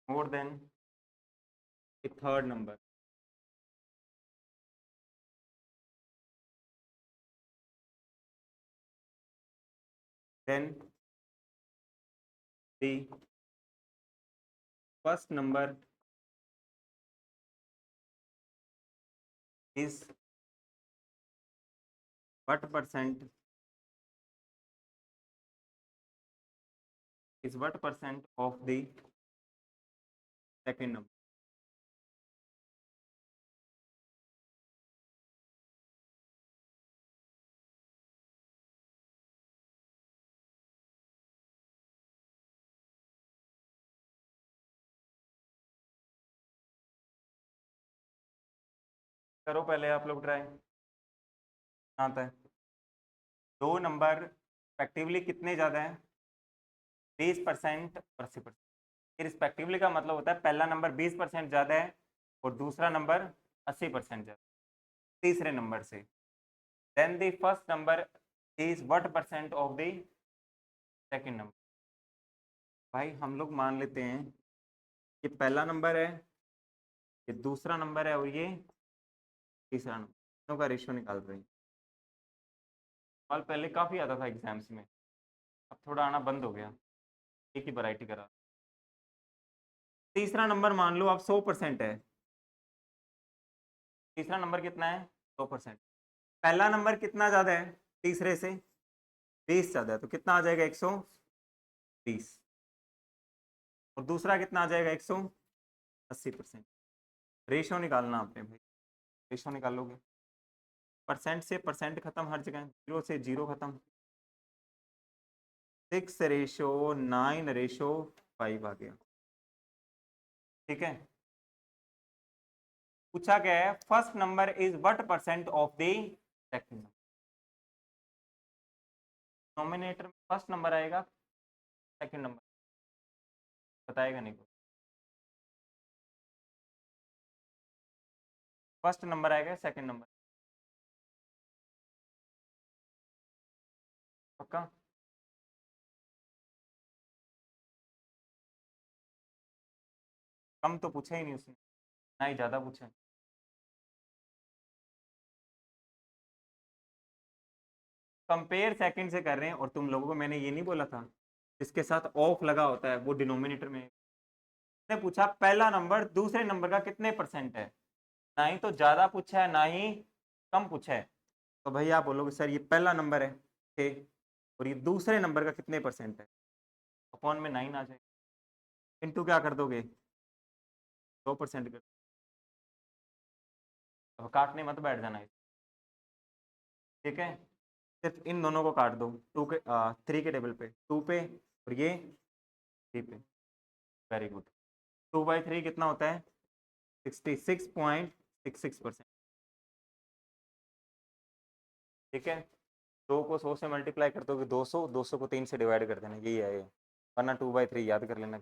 more than a third number. Then the first number is what percent of the second number. करो पहले आप लोग ट्राई। आता है दो नंबर रिस्पेक्टिवली कितने ज़्यादा है, 20% और 80%। रिस्पेक्टिवली का मतलब होता है पहला नंबर 20% ज़्यादा है और दूसरा नंबर 80% ज़्यादा तीसरे नंबर से। Then the first number is what percent of the second number. भाई हम लोग मान लेते हैं ये पहला नंबर है, ये दूसरा नंबर है और ये तीसरा नंबर, दोनों का रेशियो निकाल रहे हैं। सवाल पहले काफ़ी आता था एग्जाम्स में, अब थोड़ा आना बंद हो गया, एक ही वैरायटी करा। तीसरा नंबर मान लो आप 100% है, तीसरा नंबर कितना है 100%। पहला नंबर कितना ज़्यादा है तीसरे से, 20 ज़्यादा है, तो कितना आ जाएगा 120। और दूसरा कितना आ जाएगा 180%। रेशियो निकालना आपने भाई, रेशियो निकालोगे, परसेंट से परसेंट खत्म हर जगह, 0 से 0 खत्म, 6:9:5 आ गया। ठीक है, पूछा गया है first number is what percent of the second number. Nominator में फर्स्ट नंबर आएगा, सेकंड नंबर बताएगा नहीं, फर्स्ट नंबर आएगा सेकंड नंबर पक्का। कम तो पूछा ही नहीं उसने, ना ही ज़्यादा पूछा। कंपेयर सेकंड से कर रहे हैं, और तुम लोगों को मैंने ये नहीं बोला था जिसके साथ ऑफ लगा होता है वो डिनोमिनेटर में। ने पूछा पहला नंबर दूसरे नंबर का कितने परसेंट है, ना ही तो ज़्यादा पूछा है ना ही कम पूछा है। तो भैया आप बोलोगे सर ये पहला नंबर है 6 और ये दूसरे नंबर का कितने परसेंट है, अपॉन में 9 आ जाए, इनटू क्या कर दोगे 100% कर, तो काटने मत बैठ जाना। ठीक है, सिर्फ इन दोनों को काट दो, 3 के टेबल पे 2 पे और ये 3 पे। वेरी गुड, 2/3 कितना होता है 66.66%। ठीक है, 2 को 100 से मल्टीप्लाई कर दोगे 200, 200 को 3 से डिवाइड कर देना, यही है ये, वरना 2/3 याद कर लेना।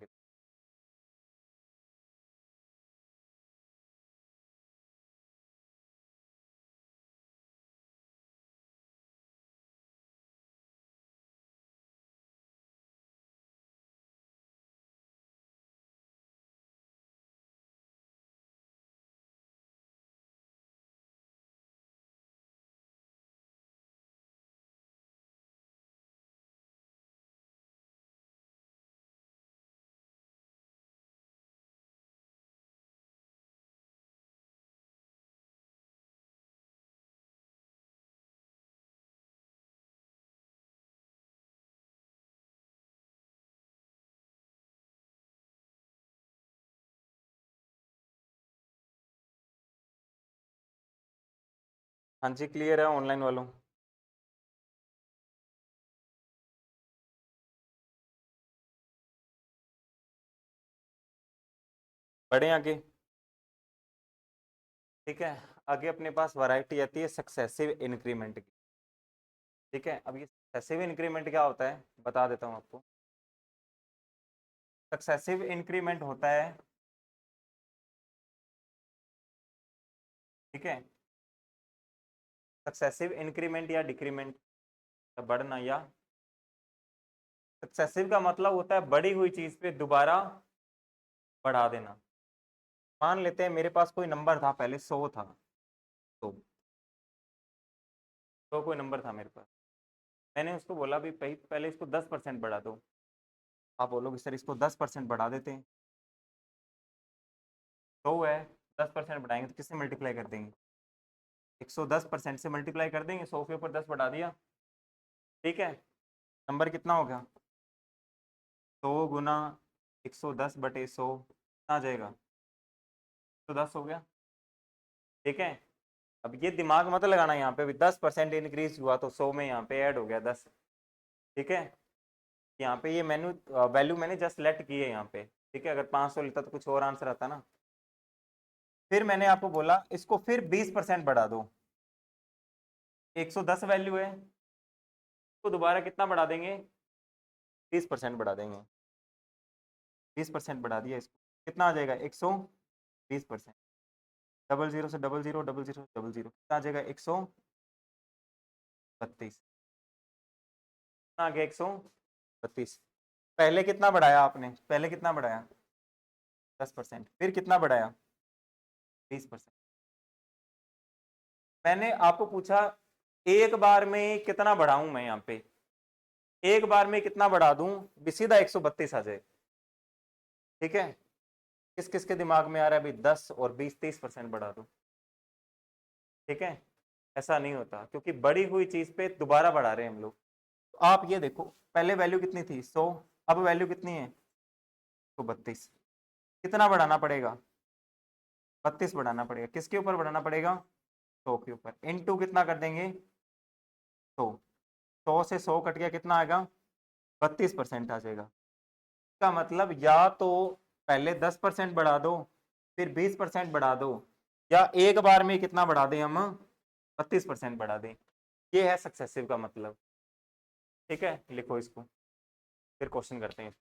हाँ जी, क्लियर है ऑनलाइन वालों? बढ़े आगे। ठीक है, आगे अपने पास वैरायटी आती है सक्सेसिव इंक्रीमेंट की। ठीक है, अब ये सक्सेसिव इंक्रीमेंट क्या होता है बता देता हूँ आपको। सक्सेसिव इंक्रीमेंट होता है, ठीक है, सक्सेसिव इंक्रीमेंट या डिक्रीमेंट, बढ़ना या, सक्सेसिव का मतलब होता है बढ़ी हुई चीज पे दोबारा बढ़ा देना। मान लेते हैं मेरे पास कोई नंबर था, पहले 100 था, तो कोई नंबर था मेरे पास, मैंने उसको बोला भी पहले इसको 10% बढ़ा दो। आप बोलोगे सर इसको 10% बढ़ा देते हैं, 100 है, 10% बढ़ाएंगे तो किससे मल्टीप्लाई कर देंगे? 110% से मल्टीप्लाई कर देंगे, 100 के ऊपर 10 बढ़ा दिया, ठीक है। नंबर कितना हो गया? 100 गुना 110/100 आ जाएगा, 110 हो गया, ठीक है। अब ये दिमाग मत लगाना, यहाँ पे भी 10% इंक्रीज हुआ तो 100 में यहाँ पे ऐड हो गया 10, ठीक है। यहाँ पे ये वैल्यू मैंने जस्ट लेट की है यहाँ पे, ठीक है। अगर 500 लेता तो कुछ और आंसर आता ना। फिर मैंने आपको बोला इसको फिर 20% बढ़ा दो, 110 वैल्यू है, तो दोबारा कितना बढ़ा देंगे? 20% बढ़ा देंगे, 20% बढ़ा दिया इसको, कितना आ जाएगा? 120%। डबल जीरो से double zero, double zero double zero, कितना आ जाएगा? 132 आ गया, 132। पहले कितना बढ़ाया आपने? पहले कितना बढ़ाया? 10%। फिर कितना बढ़ाया? 20%। मैंने आपको पूछा एक बार में कितना बढ़ाऊं मैं, यहाँ पे एक बार में कितना बढ़ा दूं भी सीधा 132 आ जाए, ठीक है। किस किस के दिमाग में आ रहा है अभी 10 और 20, 30% बढ़ा दूं, ठीक है। ऐसा नहीं होता, क्योंकि बढ़ी हुई चीज पे दोबारा बढ़ा रहे हैं हम लोग। तो आप ये देखो, पहले वैल्यू कितनी थी? 100, अब वैल्यू कितनी है? 132। कितना बढ़ाना पड़ेगा? 32 बढ़ाना पड़ेगा। किसके ऊपर बढ़ाना पड़ेगा? 100 के ऊपर। इनटू कितना कर देंगे? 100। 100 से 100 कट गया, कितना आएगा? 32% आ जाएगा। इसका मतलब या तो पहले 10% बढ़ा दो, फिर 20% बढ़ा दो, या एक बार में कितना बढ़ा दें हम? 32% बढ़ा दें। ये है सक्सेसिव का मतलब, ठीक है। लिखो इसको, फिर क्वेश्चन करते हैं।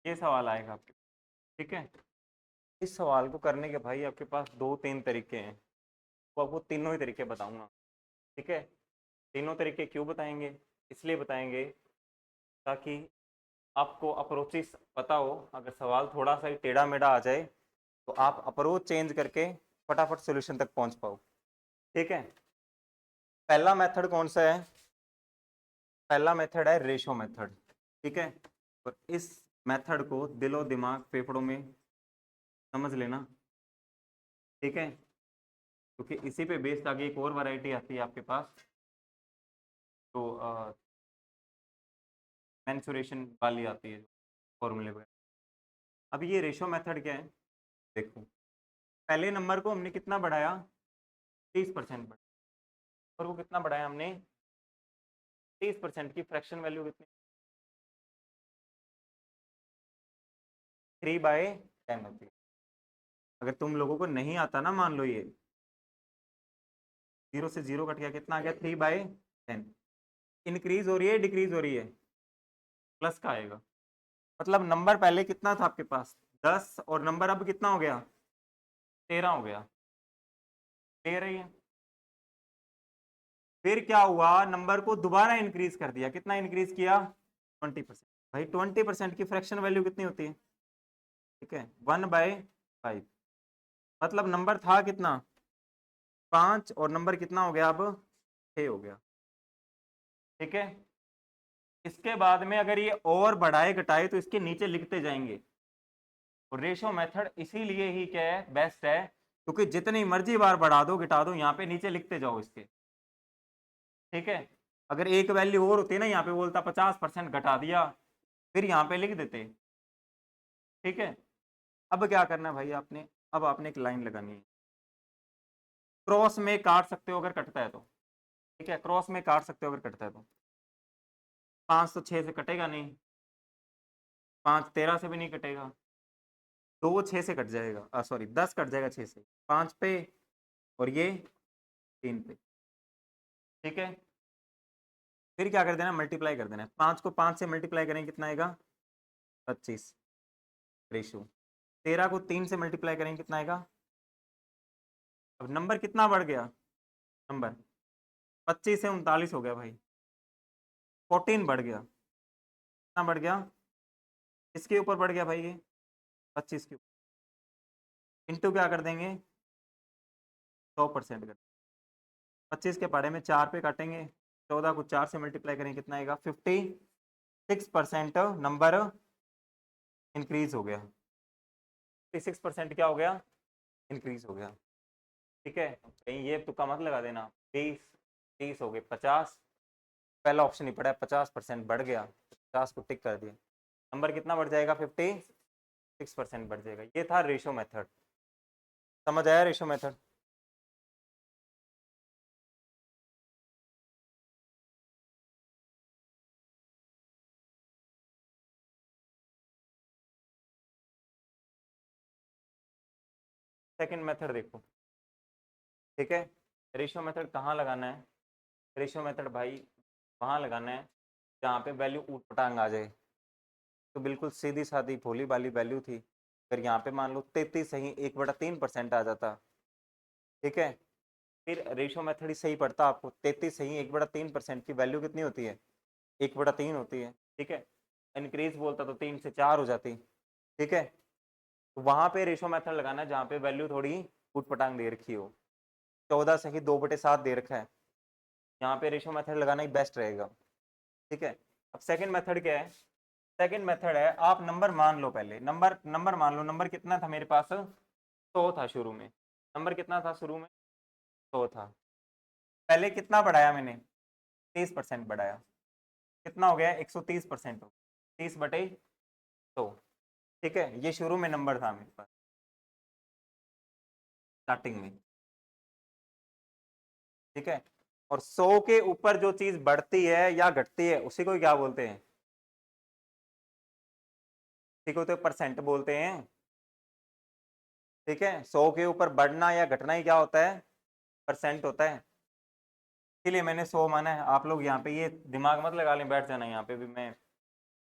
ये सवाल आएगा आपके, ठीक है। इस सवाल को करने के भाई आपके पास दो तीन तरीके हैं, तो आपको तीनों ही तरीके बताऊंगा, ठीक है। तीनों तरीके क्यों बताएंगे? इसलिए बताएंगे ताकि आपको अप्रोचेस पता हो, अगर सवाल थोड़ा सा ही टेढ़ा मेढ़ा आ जाए तो आप अप्रोच चेंज करके फटाफट सॉल्यूशन तक पहुंच पाओ, ठीक है। पहला मेथड कौन सा है? पहला मेथड है रेशो मेथड, ठीक है। और इस मेथड को दिलो दिमाग फेफड़ों में समझ लेना, ठीक है, क्योंकि इसी पे बेस्ड आगे एक और वैरायटी आती है आपके पास, तो मेंसुरेशन वाली आती है फॉर्मूले में। अब ये रेशो मेथड क्या है? देखो, पहले नंबर को हमने कितना बढ़ाया? 30% बढ़ाया। नंबर को कितना बढ़ाया हमने, 30% की फ्रैक्शन वैल्यू कितनी, 3/10 होती है। अगर तुम लोगों को नहीं आता ना, मान लो ये 0 से 0 कट गया, कितना आ गया, 3/10। इंक्रीज हो रही है, डिक्रीज हो रही है, प्लस का आएगा। मतलब नंबर पहले कितना था आपके पास, 10, और नंबर अब कितना हो गया, 13 हो गया। क्लियर है ये। फिर क्या हुआ, नंबर को दोबारा इंक्रीज कर दिया, कितना इंक्रीज किया, 20%। भाई 20% की फ्रैक्शन वैल्यू कितनी होती है, ठीक है, 1/5। मतलब नंबर था कितना, 5, और नंबर कितना हो गया अब, 6 हो गया। ठीक है, इसके बाद में अगर ये और बढ़ाए घटाए तो इसके नीचे लिखते जाएंगे। और रेशो मेथड इसीलिए ही क्या है, बेस्ट है, क्योंकि जितनी मर्जी बार बढ़ा दो घटा दो, यहाँ पे नीचे लिखते जाओ इसके। ठीक है, अगर एक वैल्यू और होती है ना, यहाँ पे बोलता 50% घटा दिया, फिर यहाँ पे लिख देते। ठीक है, अब क्या करना है भाई आपने, अब आपने एक लाइन लगानी है, क्रॉस में काट सकते हो अगर कटता है तो। ठीक है, क्रॉस में काट सकते हो अगर कटता है तो। 5 तो 6 से कटेगा नहीं, 5 13 से भी नहीं कटेगा, 2 6 से कट जाएगा, सॉरी 10 कट जाएगा 6 से, 5 पे, और ये 3 पे। ठीक है, फिर क्या कर देना, मल्टीप्लाई कर देना, 5 को 5 से मल्टीप्लाई करेंगे कितना आएगा, 25 रेशो। 13 को 3 से मल्टीप्लाई करेंगे कितना आएगा। अब नंबर कितना बढ़ गया, नंबर 25 से 39 हो गया भाई, 14 बढ़ गया। कितना बढ़ गया, इसके ऊपर बढ़ गया भाई ये, 25 के ऊपर, इंटू क्या कर देंगे, 100% कर, 25 के पढ़े में 4 पे काटेंगे, 14 को 4 से मल्टीप्लाई करेंगे कितना आएगा, 56% नंबर इंक्रीज हो गया। 56% क्या हो गया, इंक्रीज हो गया। ठीक है, कहीं ये तुक्का मत लगा देना, 20 30 हो गए 50, पहला ऑप्शन ही पड़ा है, 50% बढ़ गया, 50 को टिक कर दिया, नंबर कितना बढ़ जाएगा, 56% बढ़ जाएगा। ये था रेशो मेथड। समझ आया रेशो मेथड। सेकंड मेथड देखो। ठीक है, रेशो मेथड कहाँ लगाना है, रेशो मेथड भाई वहाँ लगाना है जहाँ पे वैल्यू ऊट पटांग आ जाए। तो बिल्कुल सीधी सादी भोली भाली वैल्यू थी, अगर यहाँ पे मान लो 33 सही 1/3% आ जाता। ठीक है, फिर रेशो मेथड ही सही पड़ता आपको, 33 सही 1/3% की वैल्यू कितनी होती है, 1/3 होती है। ठीक है, इंक्रीज बोलता तो 3 से 4 हो जाती। ठीक है, तो वहां पे रेशो मेथड लगाना है जहाँ पे वैल्यू थोड़ी उटपटांग दे रखी हो, 14 सही 2/7 दे रखा है, यहाँ पे रेशो मेथड लगाना ही बेस्ट रहेगा। ठीक है, अब सेकंड मेथड क्या है, सेकंड मेथड है, आप नंबर मान लो, पहले नंबर नंबर मान लो, नंबर कितना था मेरे पास, 100 था शुरू में, नंबर कितना था शुरू में, 100 था। पहले कितना बढ़ाया मैंने, 30% बढ़ाया, कितना हो गया, 130% हो, 30/100। ठीक है, ये शुरू में नंबर था मेरे पास स्टार्टिंग में। ठीक है, और 100 के ऊपर जो चीज बढ़ती है या घटती है उसी को क्या बोलते हैं, ठीक है, तो परसेंट बोलते हैं। ठीक है, 100 के ऊपर बढ़ना या घटना ही क्या होता है, परसेंट होता है। इसलिए मैंने 100 माना है, आप लोग यहाँ पे ये दिमाग मत लगा लें, बैठ जाना, यहाँ पे भी मैं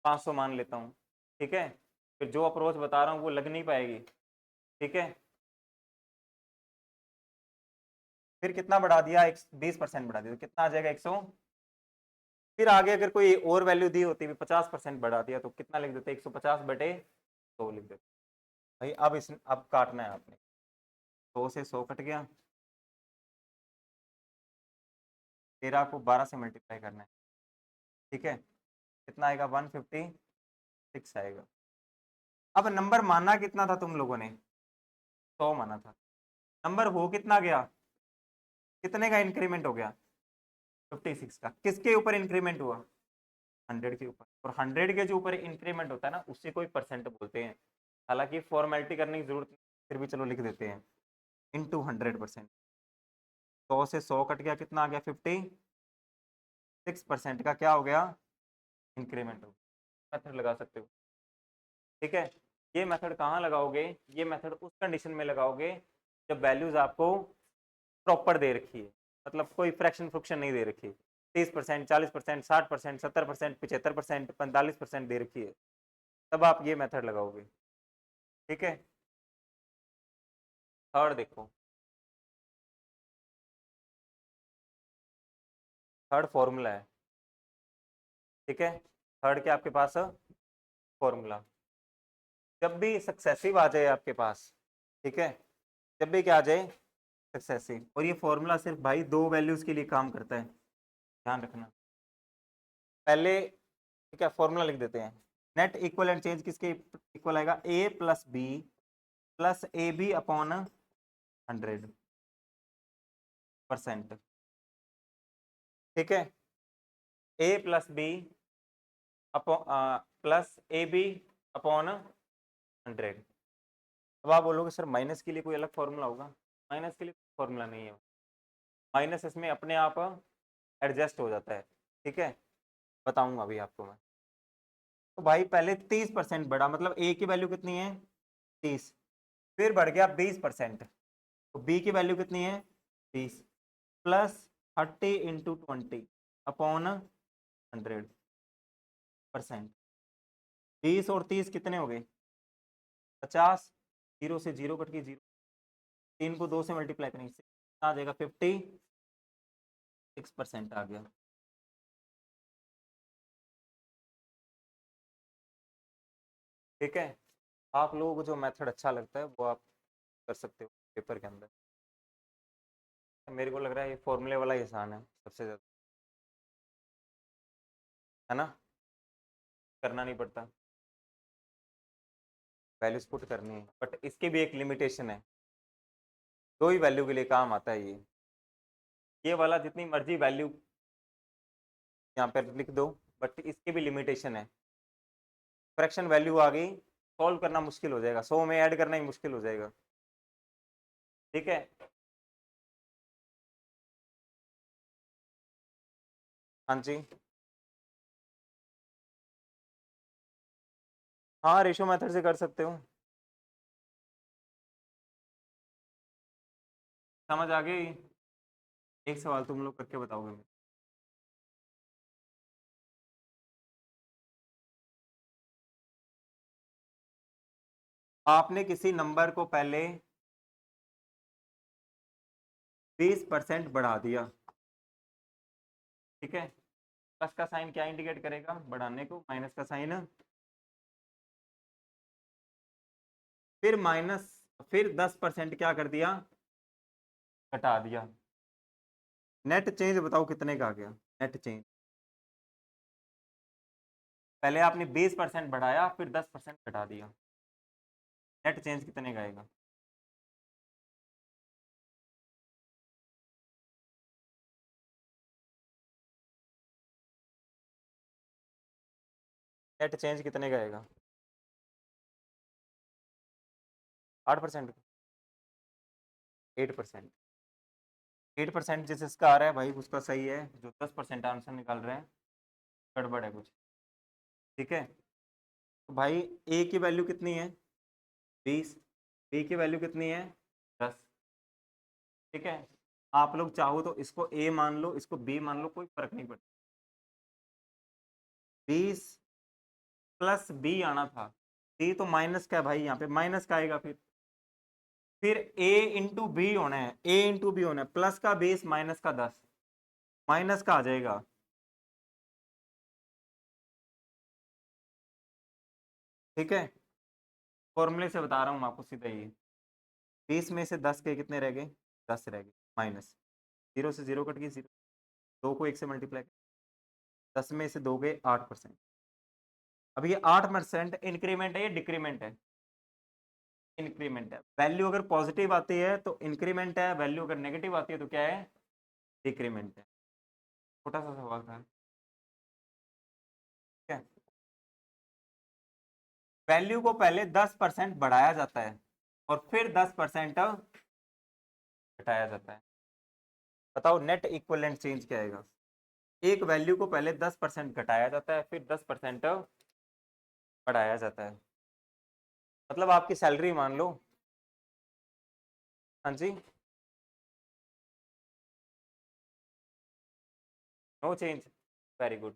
500 मान लेता हूँ। ठीक है, फिर जो अप्रोच बता रहा हूँ वो लग नहीं पाएगी। ठीक है, फिर कितना बढ़ा दिया, 20% बढ़ा दिया, तो कितना आ जाएगा, 100। फिर आगे अगर कोई और वैल्यू दी होती, 50% बढ़ा दिया तो कितना लिख देते, 150/100 लिख देते। भाई अब काटना है आपने, 100 से 100 कट गया, 13 को 12 से मल्टीप्लाई करना है। ठीक है, कितना आएगा, 156 आएगा। अब नंबर माना कितना था तुम लोगों ने, 100 माना था, नंबर हो कितना गया, कितने का इंक्रीमेंट हो गया, 56 का। किसके ऊपर इंक्रीमेंट हुआ, 100 के ऊपर। और 100 के जो ऊपर इंक्रीमेंट होता है ना, उससे कोई परसेंट बोलते हैं। हालांकि फॉर्मेलिटी करने की जरूरत नहीं, फिर भी चलो लिख देते हैं, *100%। 100 से 100 कट गया, कितना आ गया 56% का क्या हो गया इंक्रीमेंट हो। मेथड लगा सकते हो, ठीक है। ये मेथड कहाँ लगाओगे, ये मेथड उस कंडीशन में लगाओगे जब वैल्यूज आपको प्रॉपर दे रखी है, मतलब कोई फ्रैक्शन फ्रुक्शन नहीं दे रखी, 30%, 40%, 60%, 70%, 75%, 45% दे रखी है, तब आप ये मेथड लगाओगे, ठीक है। थर्ड देखो, थर्ड फॉर्मूला है, ठीक है। थर्ड क्या आपके पास फॉर्मूला, जब भी सक्सेसिव आ जाए आपके पास, ठीक है, जब भी क्या आ जाए सक्सेसिव, और ये फॉर्मूला सिर्फ भाई दो वैल्यूज के लिए काम करता है, ध्यान रखना। पहले ठीक है फॉर्मूला लिख देते हैं, नेट इक्वल एंड चेंज किसके इक्वल आएगा, A plus B plus A B upon 100%, ठीक है। A plus B plus A B upon 100। अब आप बोलोगे सर माइनस के लिए कोई अलग फॉर्मूला होगा, माइनस के लिए फॉर्मूला नहीं है, माइनस इसमें अपने आप एडजस्ट हो जाता है, ठीक है, बताऊंगा अभी आपको मैं। तो भाई पहले 30% बढ़ा, मतलब ए की वैल्यू कितनी है 30, फिर बढ़ गया 20%, तो बी की वैल्यू कितनी है 20 प्लस 30 × 20 अपॉन 100%। 20 और 30 कितने हो गए 50, 0 से 0 कट के 0, 3 को 2 से मल्टीप्लाई करेंगे आ जाएगा 56% आ गया, ठीक है। आप लोगों को जो मेथड अच्छा लगता है वो आप कर सकते हो पेपर के अंदर, मेरे को लग रहा है ये फॉर्मूले वाला ही आसान है सबसे ज़्यादा, है ना, करना नहीं पड़ता, वैल्यूज पुट करनी है, बट इसकी भी एक लिमिटेशन है, दो ही वैल्यू के लिए काम आता है ये वाला जितनी मर्जी वैल्यू यहाँ पर लिख दो, बट इसकी भी लिमिटेशन है, फ्रैक्शन वैल्यू आ गई सॉल्व करना मुश्किल हो जाएगा, 100 में ऐड करना ही मुश्किल हो जाएगा, ठीक है। हाँ जी, हाँ रेशो मेथड से कर सकते हो, समझ आ गई। एक सवाल तुम लोग करके बताओगे मुझे। आपने किसी नंबर को पहले 20% बढ़ा दिया, ठीक है, प्लस का साइन क्या इंडिकेट करेगा बढ़ाने को, माइनस का साइन, फिर माइनस, फिर 10% क्या कर दिया घटा दिया, नेट चेंज बताओ कितने का आ गया नेट चेंज, पहले आपने 20% बढ़ाया फिर 10% घटा दिया, नेट चेंज कितने का आएगा, नेट चेंज कितने का आएगा 8%, 8%, 8% जिस इसका आ रहा है भाई उसका सही है, जो 10% आंसर निकाल रहे हैं गड़बड़ है कुछ, ठीक है। तो भाई ए की वैल्यू कितनी है 20, बी की वैल्यू कितनी है 10, ठीक है। आप लोग चाहो तो इसको ए मान लो इसको बी मान लो, कोई फर्क नहीं पड़ता, 20 प्लस बी आना था, बी तो माइनस का है भाई, यहाँ पे माइनस का आएगा, फिर a इंटू बी होना है, a इंटू बी होना है, प्लस का बेस माइनस का 10, माइनस का आ जाएगा, ठीक है। फॉर्मूले से बता रहा हूँ आपको सीधा, ये 20 में से 10 के कितने रह गए 10 रह गए, माइनस 0 से 0 कट गई 0, 2 को 1 से मल्टीप्लाई, 10 में से 2 गए 8%, अब ये 8% इंक्रीमेंट है या डिक्रीमेंट है, इंक्रीमेंट है, वैल्यू अगर पॉजिटिव आती है तो इंक्रीमेंट है, वैल्यू अगर नेगेटिव आती है तो क्या है डिक्रीमेंट है, छोटा सा सवाल था, ठीक है। वैल्यू को पहले 10% बढ़ाया जाता है और फिर 10% घटाया जाता है, बताओ नेट इक्विवेलेंट चेंज क्या आएगा। एक वैल्यू को पहले 10% घटाया जाता है, फिर 10% बढ़ाया जाता है। मतलब आपकी सैलरी मान लो, हाँ जी, नो चेंज, वेरी गुड।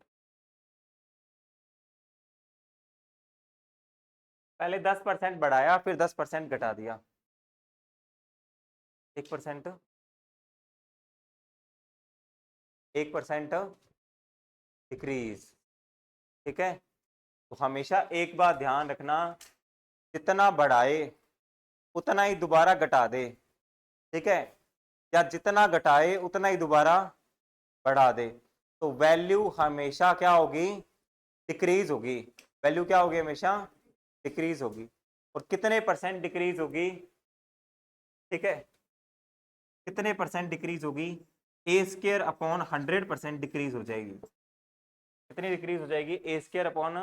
पहले 10% बढ़ाया, फिर 10% घटा दिया, 1%, 1% डिक्रीज। ठीक है, तो हमेशा एक बात ध्यान रखना, जितना बढ़ाए उतना ही दोबारा घटा दे। ठीक है, या जितना घटाए उतना ही दोबारा बढ़ा दे। तो वैल्यू हमेशा क्या होगी, डिक्रीज होगी। वैल्यू क्या होगी, हमेशा डिक्रीज होगी। और कितने परसेंट डिक्रीज होगी, ठीक है, कितने परसेंट डिक्रीज होगी, ए स्केयर अपॉन 100% डिक्रीज हो जाएगी। कितनी डिक्रीज हो जाएगी, ए स्केयर अपॉन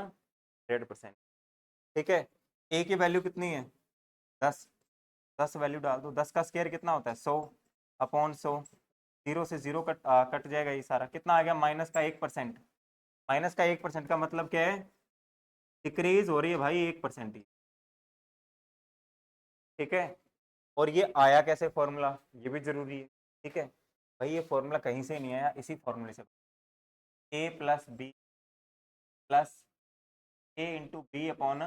100%। ठीक है, ए की वैल्यू कितनी है, 10, 10 वैल्यू डाल दो, 10 का स्केयर कितना होता है, 100 अपॉन 100, 0 से 0 कट जाएगा, ये सारा कितना आ गया, -1%। -1% का मतलब क्या है, डिक्रीज हो रही है भाई 1% ही। ठीक है, और ये आया कैसे फॉर्मूला, ये भी जरूरी है। ठीक है भाई, ये फॉर्मूला कहीं से नहीं आया, इसी फॉर्मूले से, ए प्लस बी प्लस ए इंटू बी अपॉन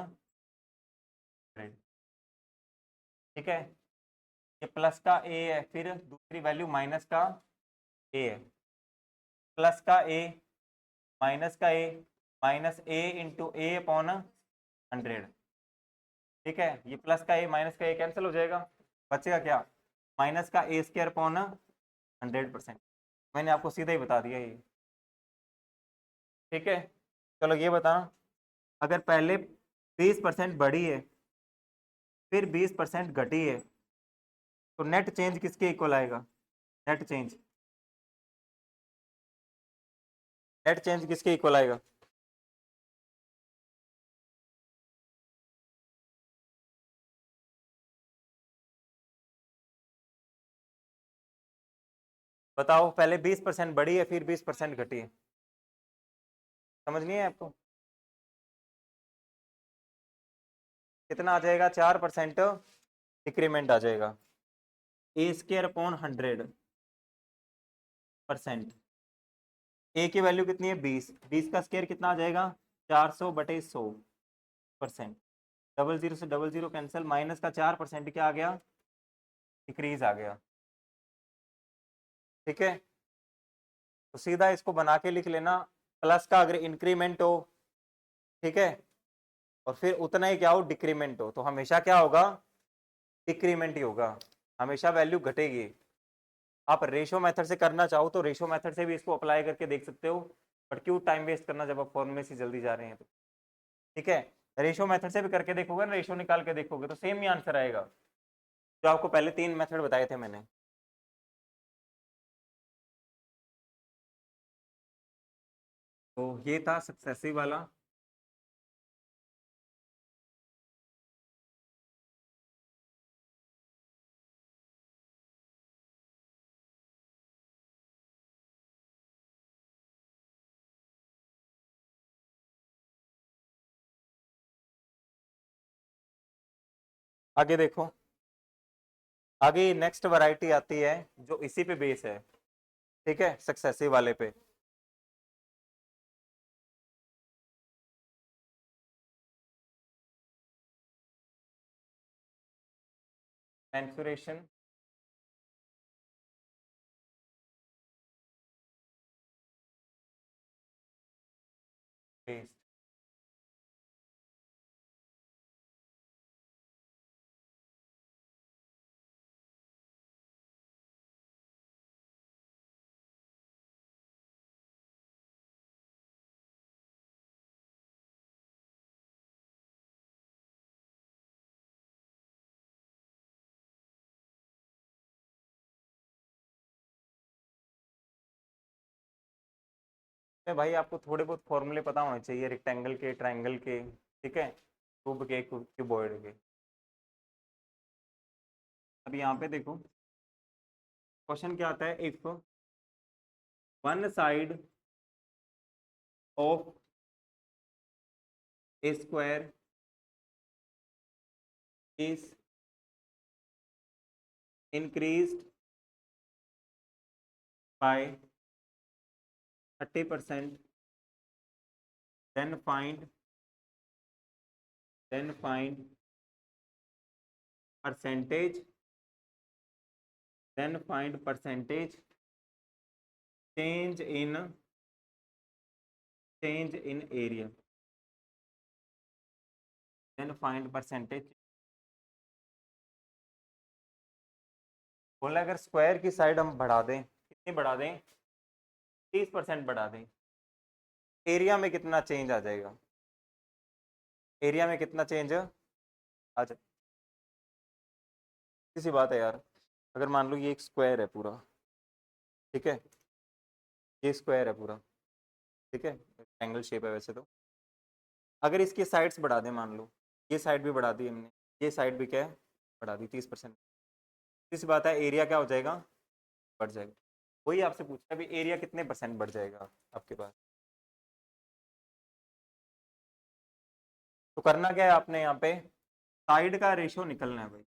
100। ठीक है, ये प्लस का ए है, फिर दूसरी वैल्यू माइनस का ए है, प्लस का ए माइनस का ए, माइनस ए इंटू ए अपॉन 100। ठीक है, ये प्लस का ए माइनस का ए कैंसिल हो जाएगा, बचेगा क्या, माइनस का ए स्क्वायर अपॉन 100%। मैंने आपको सीधा ही बता दिया ये। ठीक है, चलो ये बताना, अगर पहले 20% बढ़ी है, फिर 20% घटी है, तो नेट चेंज किसके इक्वल आएगा, नेट चेंज, नेट चेंज किसके इक्वल आएगा, बताओ, पहले 20% बढ़ी है, फिर 20% घटी है, समझ नहीं है आपको, कितना आ जाएगा, 4% डिक्रीमेंट आ जाएगा, ए स्केयर अपॉन 100%। ए की वैल्यू कितनी है, 20, 20 का स्केयर कितना आ जाएगा, 400/100%। डबल जीरो से डबल जीरो कैंसिल, माइनस का 4% क्या आ गया, डिक्रीज आ गया। ठीक है, तो सीधा इसको बना के लिख लेना, प्लस का अगर इंक्रीमेंट हो, ठीक है, और फिर उतना ही क्या हो, डिक्रीमेंट हो, तो हमेशा क्या होगा, डिक्रीमेंट ही होगा, हमेशा वैल्यू घटेगी। आप रेशो मेथड से करना चाहो तो रेशो मेथड से भी इसको अप्लाई करके देख सकते हो, बट क्यों टाइम वेस्ट करना जब आप फॉर्मूले से जल्दी जा रहे हैं तो। ठीक है, रेशो मेथड से भी करके देखोगे ना, रेशो निकाल के देखोगे तो सेम ही आंसर आएगा, जो आपको पहले 3 मेथड बताए थे मैंने। तो ये था सक्सेसिव वाला। आगे देखो, आगे नेक्स्ट वैरायटी आती है जो इसी पे बेस है, ठीक है, सक्सेसिव वाले पे। Mensuration based. भाई आपको थोड़े बहुत फॉर्मूले पता होने चाहिए, रेक्टेंगल के, ट्रायंगल के, ठीक है, क्यूब के, क्यूबॉइड के। अब यहाँ पे देखो, क्वेश्चन क्या आता है, if one side of A square is increased by 30%, then find percentage, change in area, then find percentage. बोला अगर स्क्वायर की साइड हम बढ़ा दें, कितनी बढ़ा दें, 30% बढ़ा दें, एरिया में कितना चेंज आ जाएगा, एरिया में कितना चेंज आ जाए। किसी बात है यार, अगर मान लो ये एक स्क्वायर है पूरा, ठीक है, ये स्क्वायर है पूरा, ठीक है, ट्रायंगल शेप है वैसे तो, अगर इसकी साइड्स बढ़ा दें, मान लो ये साइड भी बढ़ा दी हमने, ये साइड भी क्या है, बढ़ा दी 30%, किसी बात है, एरिया क्या हो जाएगा, बढ़ जाएगा। वही आपसे पूछा अभी एरिया कितने परसेंट बढ़ जाएगा आपके पास। तो करना क्या है आपने यहाँ पे, साइड का रेशो निकलना है भाई,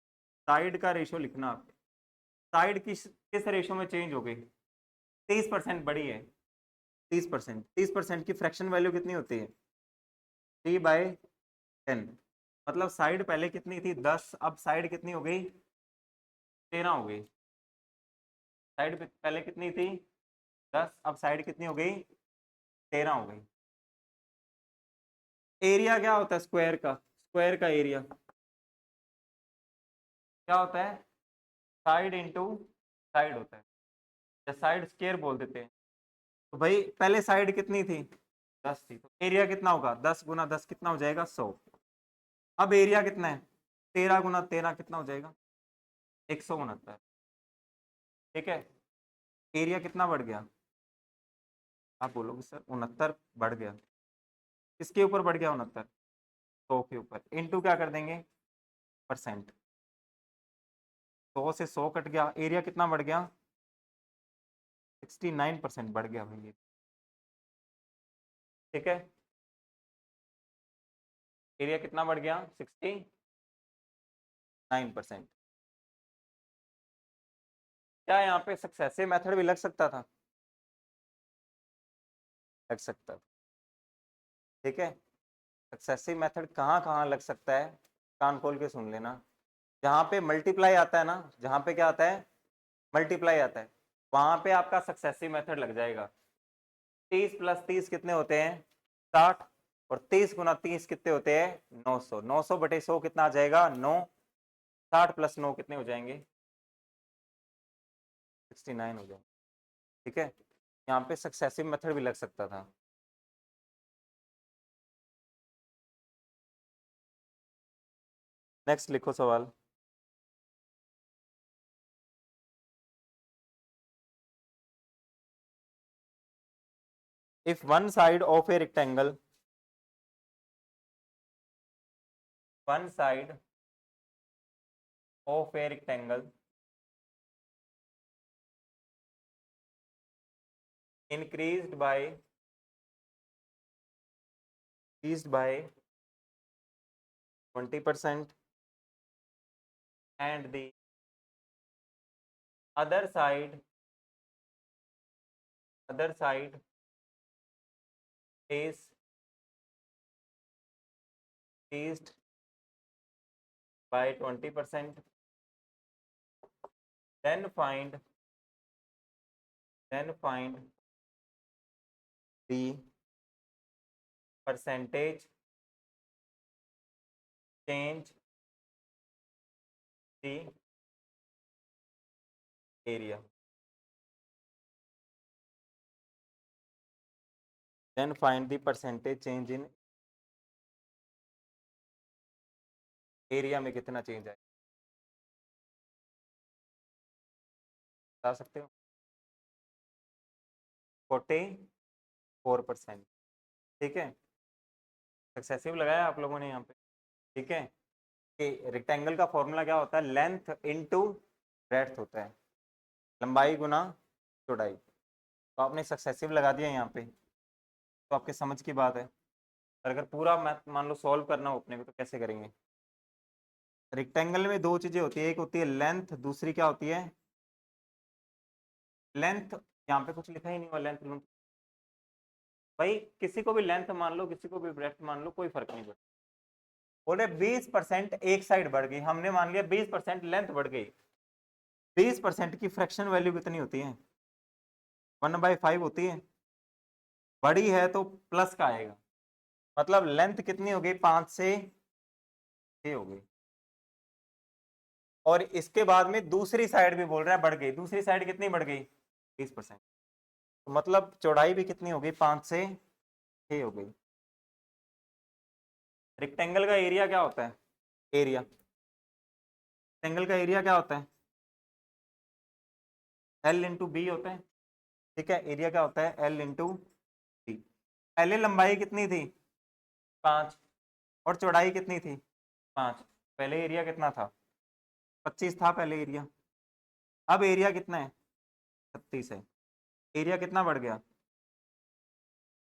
साइड का रेशो लिखना आपने, साइड किस रेशो में चेंज हो गई, 30% बढ़ी है, 30% की फ्रैक्शन वैल्यू कितनी होती है, 3/10, मतलब साइड पहले कितनी थी 10, अब साइड कितनी हो गई 13 हो गई, साइड पहले कितनी थी 10, अब साइड कितनी हो गई 13 हो गई। एरिया क्या होता है स्क्वायर का, स्क्वायर का एरिया क्या होता है, साइड इंटू साइड होता है, या साइड स्क्वायर बोल देते हैं। तो भाई पहले साइड कितनी थी 10 थी, तो एरिया कितना होगा 10 गुना 10 कितना हो जाएगा 100, अब एरिया कितना है 13 गुना 13 कितना हो जाएगा 169, ठीक है, एरिया कितना बढ़ गया, आप बोलोगे सर 69 बढ़ गया, किसके ऊपर बढ़ गया 69, 100 के ऊपर, इनटू क्या कर देंगे परसेंट, 100 से 100 कट गया, एरिया कितना बढ़ गया 69% बढ़ गया भाई, ठीक है, एरिया कितना बढ़ गया 69%। क्या यहाँ पे सक्सेसिव मेथड भी लग सकता था, लग सकता था, ठीक है, सक्सेसिव मेथड कहाँ कहाँ लग सकता है, कान खोल के सुन लेना, जहाँ पे मल्टीप्लाई आता है ना, जहाँ पे क्या आता है मल्टीप्लाई आता है, वहां पे आपका सक्सेसिव मेथड लग जाएगा। 30 + 30 कितने होते हैं 60, और 30 गुना 30 कितने होते हैं 900, 900/100 कितना आ जाएगा 9, 60 + 9 कितने हो जाएंगे 69 हो जाएंगे, ठीक है, यहाँ पे सक्सेसिव मेथड भी लग सकता था। नेक्स्ट लिखो सवाल, if one side of a rectangle, one side of a rectangle increased by 20% and the other side is increased by 20%, then find the percentage change the area, then find the percentage change in area में कितना change है, बता सकते हो 44%, ठीक है, successive लगाया आप लोगों ने यहाँ पे, ठीक है, कि रेक्टेंगल का फॉर्मूला क्या होता है लेंथ इनटू ब्रेड्थ होता है, लंबाई गुना चौड़ाई, तो आपने सक्सेसिव लगा दिया यहाँ पे, तो आपके समझ की बात है। और अगर पूरा मैथ मान लो सॉल्व करना हो अपने को तो कैसे करेंगे? रेक्टेंगल में दो चीजें होती है, एक होती है लेंथ, दूसरी क्या होती है? लेंथ। यहाँ पे कुछ लिखा ही नहीं हुआ लेंथ। भाई किसी को भी लेंथ मान लो, किसी को भी ब्रेथ मान लो, कोई फर्क नहीं पड़ता। बोले 20% एक साइड बढ़ गई, हमने मान लिया 20% लेंथ बढ़ गई। 20% की फ्रैक्शन वैल्यू कितनी होती है? 1/5 होती है। बड़ी है तो प्लस का आएगा, मतलब लेंथ कितनी हो गई? 5 से 6 हो गई। और इसके बाद में दूसरी साइड भी बोल रहा है बढ़ गई, दूसरी साइड कितनी बढ़ गई? 20%। तो मतलब चौड़ाई भी कितनी हो गई? 5 से 6 हो गई। रेक्टेंगल का एरिया क्या होता है? एरिया, रेक्टेंगल का एरिया क्या होता है? L इंटू बी होता है। ठीक है, एरिया क्या होता है? L into B. पहले लंबाई कितनी थी? 5। और चौड़ाई कितनी थी? 5। पहले एरिया कितना था? 25 था पहले एरिया। अब एरिया कितना है? 36 है। एरिया कितना बढ़ गया?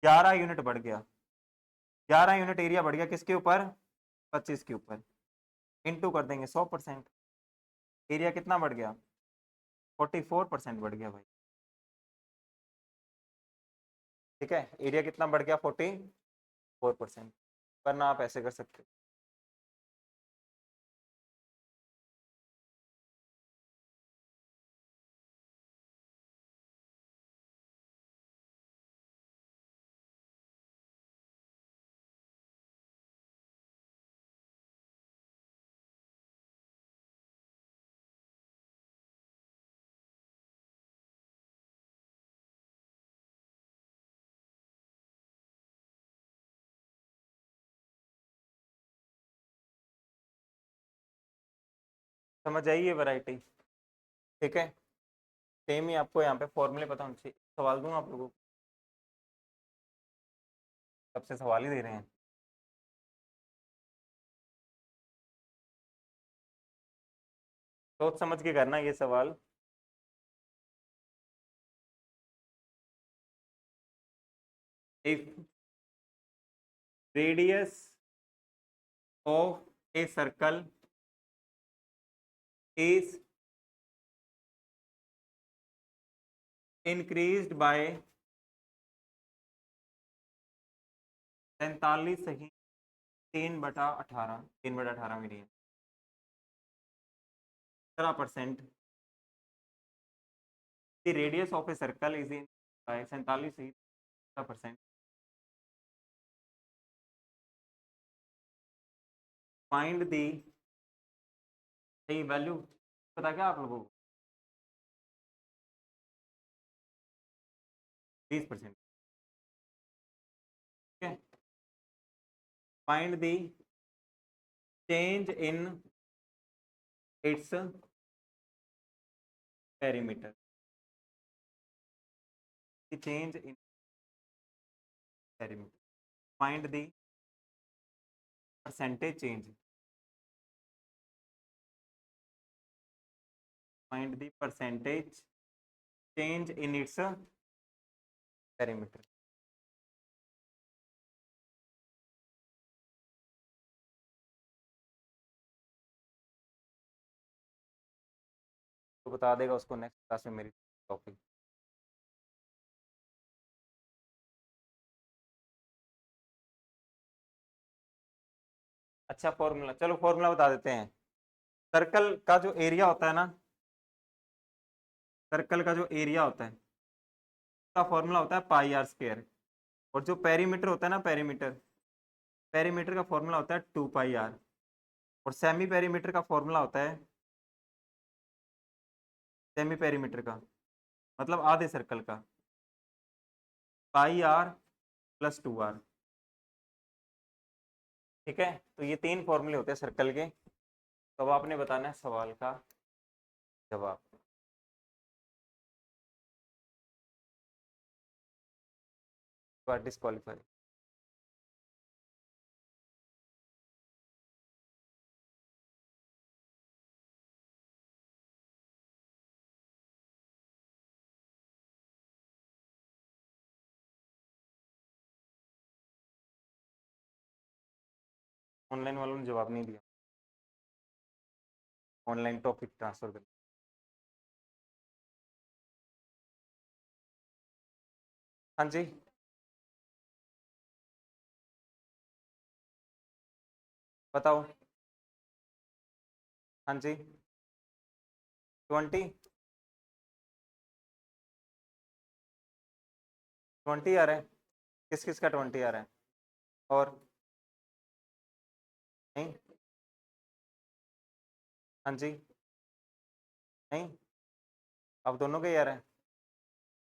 11 यूनिट बढ़ गया। 11 यूनिट एरिया बढ़ गया, किसके ऊपर? 25 के ऊपर। इंटू कर देंगे 100%। एरिया कितना बढ़ गया? 44% बढ़ गया भाई। ठीक है, एरिया कितना बढ़ गया? 44%। वरना आप ऐसे कर सकते हो। समझ आइए वैरायटी। ठीक है, सेम ही आपको यहाँ पे फॉर्मूले पता होने चाहिए। सवाल दूँ आप लोगों को? सबसे सवाल ही दे रहे हैं। सोच समझ के करना ये सवाल। If radius of a circle is increased by 43 सही 3/18, 3/18 में 17%। The radius of a circle is in by 47 सही 17%। फाइंड दी सही वैल्यू। पता क्या आप लोगों को? 20%। ठीक है, find the change in its perimeter. Change in perimeter. Find the percentage change. Find the percentage change in its perimeter. तो बता देगा उसको नेक्स्ट क्लास में मेरी टॉपिक। अच्छा फॉर्मूला, चलो फॉर्मूला बता देते हैं। सर्कल का जो एरिया होता है ना, सर्कल का जो एरिया होता है उसका फॉर्मूला होता है पाई आर स्क्वायर। और जो पेरीमीटर होता है ना, पेरीमीटर, पेरीमीटर का फॉर्मूला होता है 2 पाई आर। और सेमी पेरीमीटर का फॉर्मूला होता है, सेमी पेरीमीटर का मतलब आधे सर्कल का, पाई आर+2 आर। ठीक है, तो ये 3 फॉर्मूले होते हैं सर्कल के। तो अब आपने बताना है सवाल का जवाब। डिस्क्वालीफाई। ऑनलाइन वालों ने जवाब नहीं दिया, ऑनलाइन टॉपिक ट्रांसफर कर। हाँ जी, बताओ। हाँ जी, 20, 20 आ रहा है। किस किस का 20 आ रहा है? और नहीं? हाँ जी, नहीं, अब दोनों के ही आ रहा है।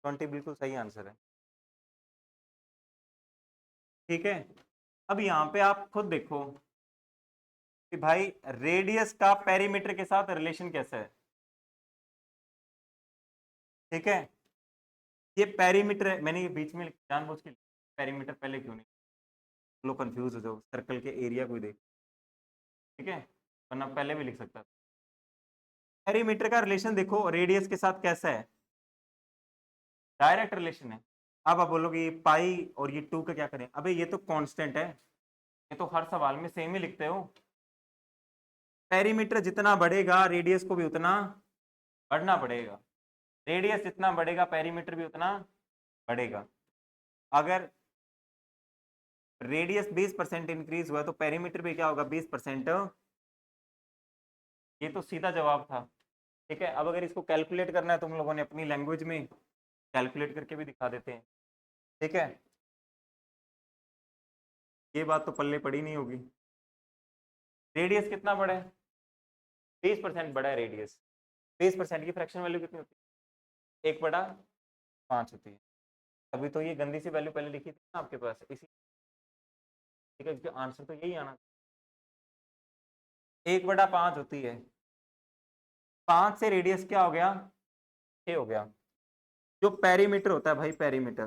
20 बिल्कुल सही आंसर है। ठीक है, अब यहाँ पे आप खुद देखो कि भाई रेडियस का पेरीमीटर के साथ रिलेशन कैसा है। ठीक है, ये पेरीमीटर है, मैंने ये बीच में जानबूझ के पेरीमीटर पहले क्यों नहीं, लोग कंफ्यूज हो जाओ, सर्कल के एरिया को ही देख। ठीक है, वरना पहले भी लिख सकता था। पेरीमीटर का रिलेशन देखो रेडियस के साथ कैसा है, डायरेक्ट रिलेशन है। अब आप बोलोगे ये पाई और ये 2 का क्या करें, अबे ये तो कांस्टेंट है, ये तो हर सवाल में सेम ही लिखते हो। पेरीमीटर जितना बढ़ेगा रेडियस को भी उतना बढ़ना पड़ेगा, रेडियस जितना बढ़ेगा पेरीमीटर भी उतना बढ़ेगा। अगर रेडियस 20% इंक्रीज हुआ तो पेरीमीटर भी क्या होगा, 20%। ये तो सीधा जवाब था। ठीक है, अब अगर इसको कैलकुलेट करना है तुम लोगों ने अपनी लैंग्वेज में कैलकुलेट करके भी दिखा देते हैं। ठीक है, ये बात तो पल्ले पड़ी नहीं होगी। रेडियस कितना बड़ा है, 20% बड़ा है रेडियस। 20% की फ्रैक्शन वैल्यू कितनी होती है, 1/5 होती है। अभी तो ये गंदी सी वैल्यू पहले लिखी थी ना आपके पास, इसी। ठीक है, इसका आंसर तो यही आना, 1/5 होती है। 5 से रेडियस क्या हो गया, 6 हो गया। जो पेरीमीटर होता है भाई, पेरीमीटर,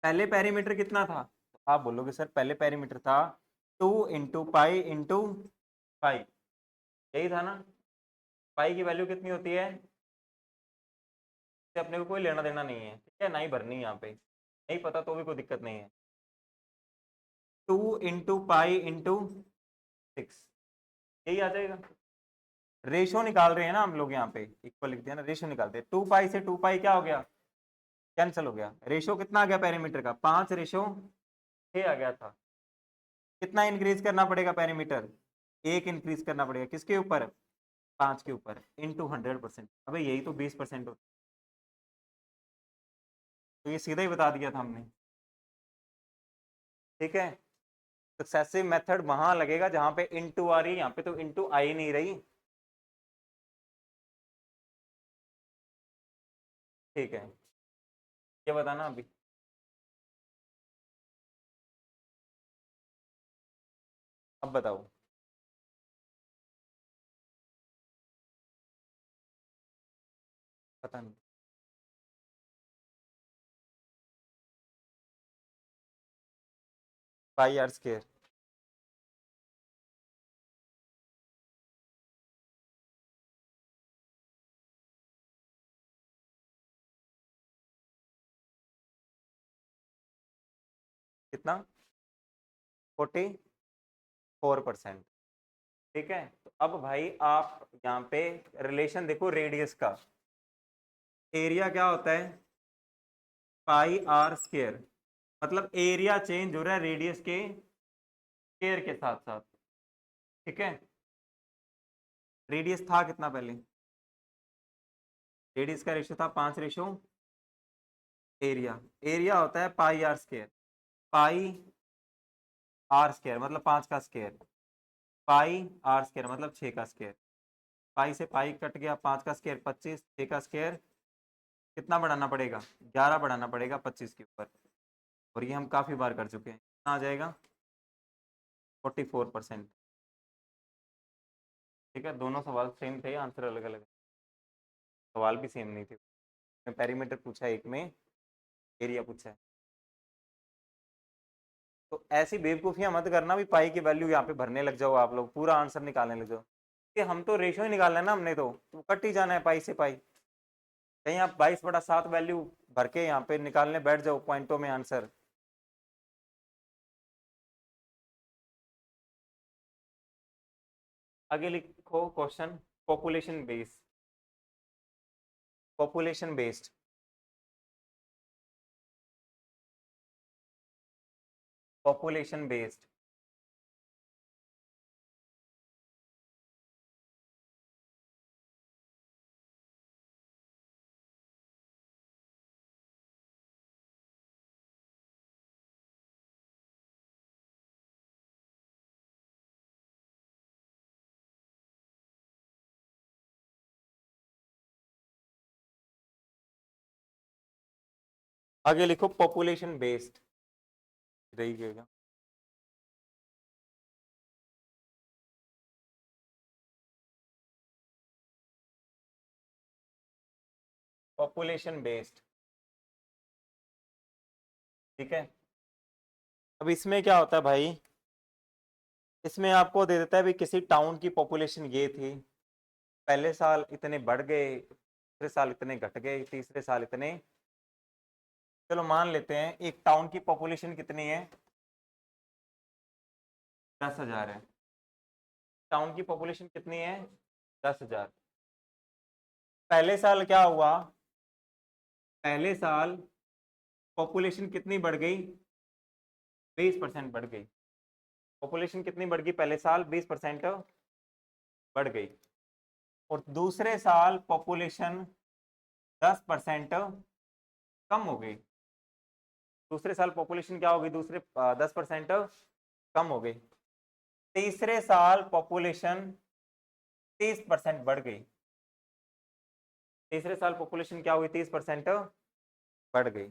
पहले पेरीमीटर कितना था, तो आप बोलोगे सर पहले पेरीमीटर था 2 × पाई × पाई, यही था ना। पाई की वैल्यू कितनी होती है, इससे अपने को कोई लेना देना नहीं है। ठीक है, ना ही भरनी है यहाँ पे, नहीं पता तो भी कोई दिक्कत नहीं है। 2 × पाई × 6, यही आ जाएगा। रेशो निकाल रहे हैं ना हम लोग, यहाँ पे इक्वल लिख दिया ना, रेशो निकालते हैं। 2 पाई से 2 पाई क्या हो गया, कैंसिल हो गया। रेशो कितना आ गया पेरीमीटर का, 5/6 आ गया था। कितना इंक्रीज करना पड़ेगा पेरीमीटर, 1 इंक्रीज करना पड़ेगा, किसके ऊपर, 5 के ऊपर, इंटू 100%। अबे यही तो 20% होता, तो ये सीधा ही बता दिया था हमने। ठीक है, सक्सेसिव मेथड वहां लगेगा जहां पे इंटू आ रही, यहाँ पे तो इंटू आ ही नहीं रही। ठीक है, ये बताना अभी। अब बताओ। पता नहीं, πr²। कितना, 44%। ठीक है, तो अब भाई आप यहाँ पे रिलेशन देखो रेडियस का, एरिया क्या होता है, πr², मतलब एरिया चेंज हो रहा है रेडियस के स्क्वायर के साथ साथ। ठीक है, रेडियस था कितना पहले, रेडियस का रेशियो था 5/एरिया। एरिया होता है πr², πr² मतलब 5 का स्क्वायर, πr² मतलब 6 का स्क्वायर। पाई से पाई कट गया, 5 का स्क्वायर 25, 6 का स्क्वायर कितना बढ़ाना पड़ेगा, 11 बढ़ाना पड़ेगा 25 के ऊपर। और ये हम काफ़ी बार कर चुके हैं, कितना आ जाएगा, 44%। ठीक है, दोनों सवाल सेम थे, आंसर अलग अलग, सवाल भी सेम नहीं थे। पेरीमीटर पूछा है एक में, एरिया पूछा है। तो ऐसी बेवकूफ़ियाँ मत करना भी पाई की वैल्यू यहाँ पे भरने लग जाओ आप लोग, पूरा आंसर निकालने लग जाओ, कि हम तो रेशो ही निकालना है ना हमने, तो कट ही जाना है पाई से पाई। कहीं आप 22/7 वैल्यू भर के यहाँ पे निकालने बैठ जाओ पॉइंटों में आंसर। आगे लिखो question population based, population based. Population based आगे लिखो पॉपुलेशन बेस्ड रहिएगा। पॉपुलेशन बेस्ड, ठीक है। अब इसमें क्या होता है भाई, इसमें आपको दे देता है भी किसी टाउन की पॉपुलेशन ये थी, पहले साल इतने बढ़ गए, दूसरे साल इतने घट गए, तीसरे साल इतने। चलो मान लेते हैं एक टाउन की पॉपुलेशन कितनी है, 10,000 है। टाउन की पॉपुलेशन कितनी है, 10,000। पहले साल क्या हुआ, पहले साल पॉपुलेशन कितनी बढ़ गई, 20% बढ़ गई। पॉपुलेशन कितनी बढ़ गई पहले साल, 20% बढ़ गई। और दूसरे साल पॉपुलेशन 10% कम हो गई। दूसरे साल पॉपुलेशन क्या हो गई, दूसरे 10% कम हो गई। तीसरे साल पॉपुलेशन 30% बढ़ गई। तीसरे साल पॉपुलेशन क्या हुई, 30% बढ़ गई।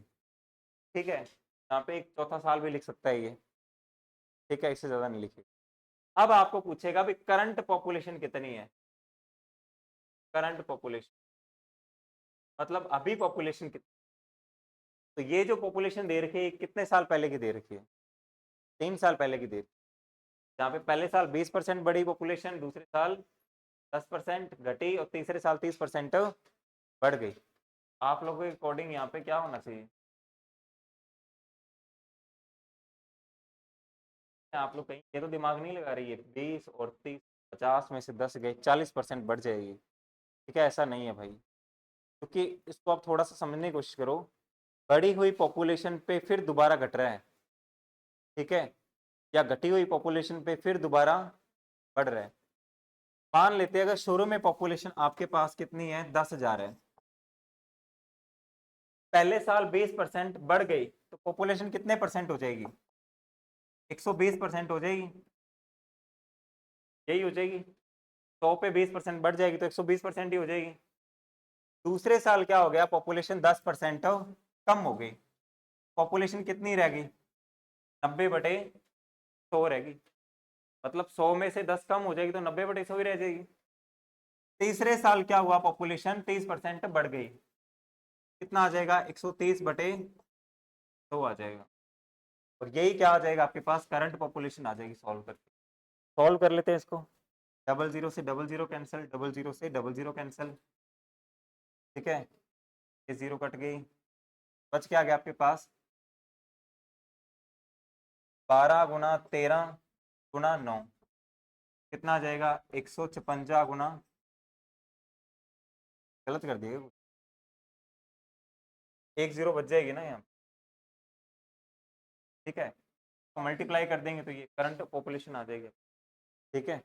ठीक है, यहाँ पे एक चौथा साल भी लिख सकता है ये, ठीक है, इससे ज्यादा नहीं लिखे। अब आपको पूछेगा भी करंट पॉपुलेशन कितनी है, करंट पॉपुलेशन मतलब अभी पॉपुलेशन कितनी। तो ये जो पॉपुलेशन दे रखी है कितने साल पहले की दे रखी है, 3 साल पहले की दे रखी है। जहाँ पे पहले साल 20% बढ़ी पॉपुलेशन, दूसरे साल 10% घटी और तीसरे साल 30% बढ़ गई। आप लोगों के अकॉर्डिंग यहाँ पे क्या होना चाहिए, आप लोग कहीं ये तो दिमाग नहीं लगा रही है, 20 और 30, 50 में से 10 गए, 40% बढ़ जाएगी। ठीक है, ऐसा नहीं है भाई, क्योंकि इसको आप थोड़ा सा समझने की कोशिश करो। बढ़ी हुई पॉपुलेशन पे फिर दोबारा घट रहा है, ठीक है, या घटी हुई पॉपुलेशन पे फिर दोबारा बढ़ रहा है। मान लेते हैं अगर शुरू में पॉपुलेशन आपके पास कितनी है, 10,000 है, पहले साल 20% बढ़ गई, तो पॉपुलेशन कितने परसेंट हो जाएगी, 120% हो जाएगी, यही हो जाएगी। 100 पे 20% बढ़ जाएगी तो 120% ही हो जाएगी। दूसरे साल क्या हो गया, पॉपुलेशन 10% कम हो गई, पॉपुलेशन कितनी रह गई, 90/100 रहेगी। मतलब 100 में से 10 कम हो जाएगी तो 90/100 ही रह जाएगी। तीसरे साल क्या हुआ, पॉपुलेशन 30% बढ़ गई, कितना आ जाएगा, 130/100 आ जाएगा। और यही क्या आ जाएगा आपके पास, करंट पॉपुलेशन आ जाएगी। सॉल्व करके सॉल्व कर लेते हैं इसको। 00 से 00 कैंसिल, 00 से 00 कैंसिल, ठीक है, ये 0 कट गई, बच क्या गया आपके पास, 12 गुना 13 गुना 9, कितना आ जाएगा, 156 गुना, गलत कर दिए, एक 0 बच जाएगी ना यहाँ, ठीक है, तो मल्टीप्लाई कर देंगे तो ये करंट पॉपुलेशन आ जाएगी। ठीक है,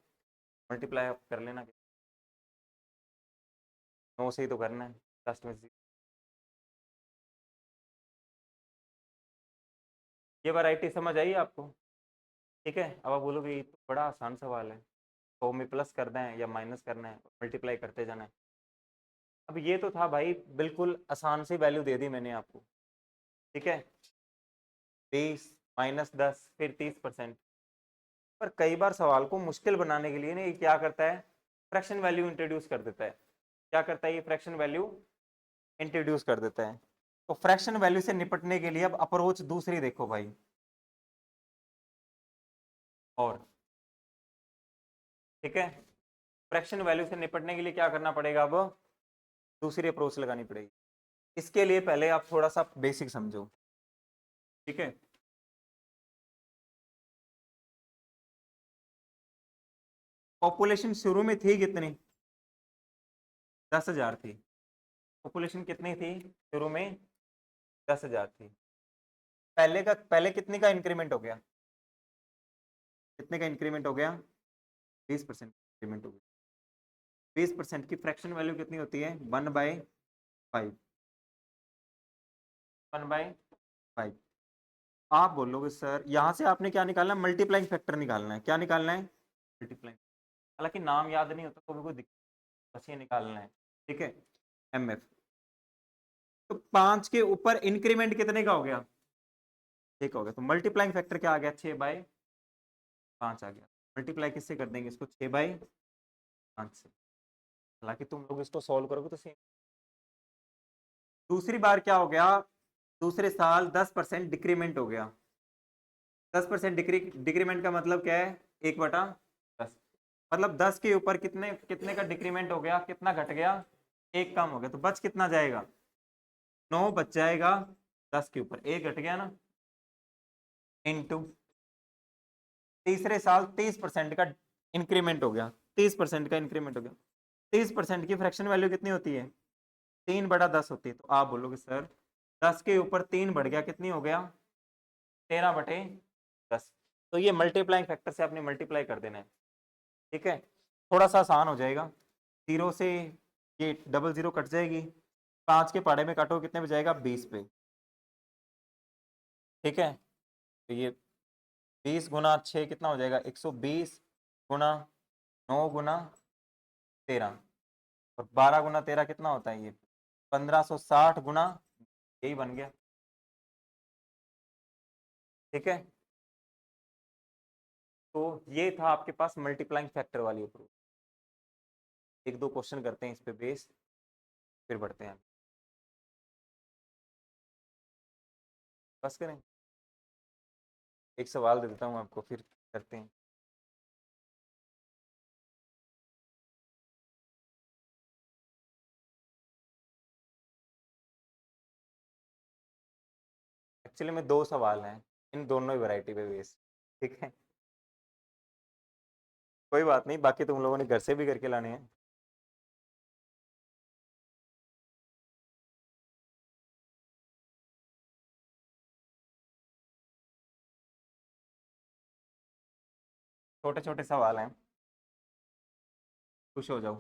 मल्टीप्लाई आप कर लेना, 9 से ही तो करना है, लास्ट में ये वैरायटी समझ आई आपको। ठीक है, अब आप बोलोगे ये तो बड़ा आसान सवाल है, तो में प्लस करना है या माइनस करना है, मल्टीप्लाई करते जाना है। अब ये तो था भाई, बिल्कुल आसान सी वैल्यू दे दी मैंने आपको, ठीक है, 20 -10 फिर 30%। पर कई बार सवाल को मुश्किल बनाने के लिए ना ये क्या करता है, फ्रैक्शन वैल्यू इंट्रोड्यूस कर देता है। क्या करता है ये, फ्रैक्शन वैल्यू इंट्रोड्यूस कर देता है। तो फ्रैक्शन वैल्यू से निपटने के लिए अब अप्रोच दूसरी देखो भाई, और ठीक है, फ्रैक्शन वैल्यू से निपटने के लिए क्या करना पड़ेगा, अब दूसरी अप्रोच लगानी पड़ेगी। इसके लिए पहले आप थोड़ा सा बेसिक समझो, ठीक है। पॉपुलेशन शुरू में थी कितनी? 10,000 थी। पॉपुलेशन कितनी थी शुरू में? 10,000 थी। पहले कितने का इंक्रीमेंट हो गया? कितने का इंक्रीमेंट हो गया? 20% इंक्रीमेंट हो गया। 20% की फ्रैक्शन वैल्यू कितनी होती है? 1/5। 1/5। आप बोलोगे सर यहाँ से आपने क्या निकालना है? मल्टीप्लाइंग फैक्टर निकालना है। क्या निकालना है? मल्टीप्लाइंग। हालांकि नाम याद नहीं होता तो भी कोई दिक्कत, बस ये निकालना है। ठीक है, MF। तो 5 के ऊपर इंक्रीमेंट कितने का हो गया? 6 का हो गया। तो मल्टीप्लाइंग फैक्टर क्या आ गया? 6/5 आ गया। मल्टीप्लाई किससे कर देंगे इसको? 6/5 से। हालांकि तुम लोग इसको सॉल्व करोगे तो सेम। दूसरी बार क्या हो गया? दूसरे साल 10% डिक्रीमेंट हो गया। 10% डिक्रीमेंट का मतलब क्या है? 1/10। मतलब 10 के ऊपर कितने कितने का डिक्रीमेंट हो गया? कितना घट गया? 1 कम हो गया। तो बच कितना जाएगा? 9 बच जाएगा। 10 के ऊपर 1 घट गया ना, इनटू तीसरे साल 30% का इंक्रीमेंट हो गया। 30% का इंक्रीमेंट हो गया। 30% की फ्रैक्शन वैल्यू कितनी होती है? 3/10 होती है। तो आप बोलोगे सर 10 के ऊपर 3 बढ़ गया, कितनी हो गया? 13/10। तो ये मल्टीप्लाइंग फैक्टर से आपने मल्टीप्लाई कर देना है। ठीक है, थोड़ा सा आसान हो जाएगा। 0 से ये 00 कट जाएगी। 5 के पहाड़े में काटो, कितने पे जाएगा? 20 पे। ठीक है, तो ये 20 गुना 6 कितना हो जाएगा? 120 गुना 9 गुना 13, और 12 गुना 13 कितना होता है? ये 1560 गुना, यही बन गया। ठीक है, तो ये था आपके पास मल्टीप्लाइंग फैक्टर वाली अप्रोच। एक दो क्वेश्चन करते हैं इस पे बेस, फिर बढ़ते हैं। बस करें, एक सवाल दे देता हूँ आपको, फिर करते हैं। एक्चुअली में 2 सवाल हैं, इन दोनों ही वैरायटी पे बेस। ठीक है, कोई बात नहीं, बाकी तुम लोगों ने घर से भी करके लाने हैं। छोटे छोटे सवाल हैं, खुश हो जाओ।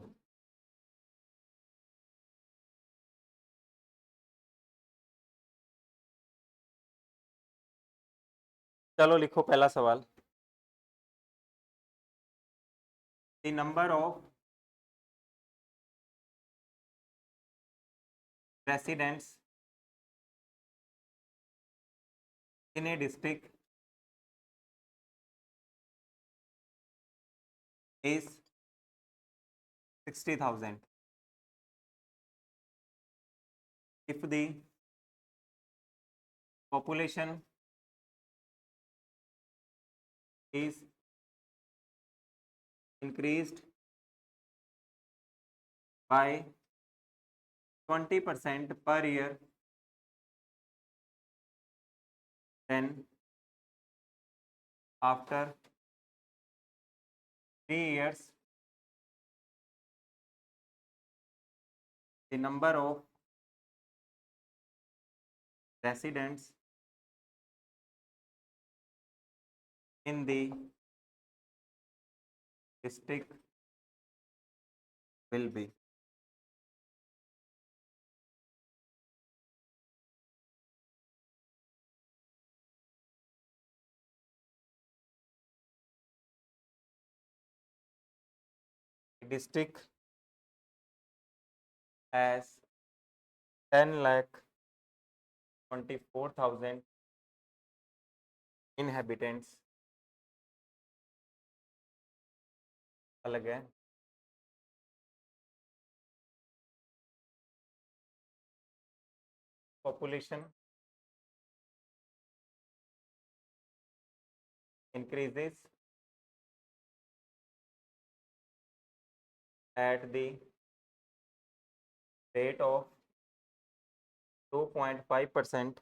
चलो लिखो पहला सवाल। The number of residents in A district is 60,000 if the population is increased by 20% per year, then after 3 years the number of residents in the district will be. The district has 10,24,000 inhabitants, अलग है। Population increases at the rate of 2.5%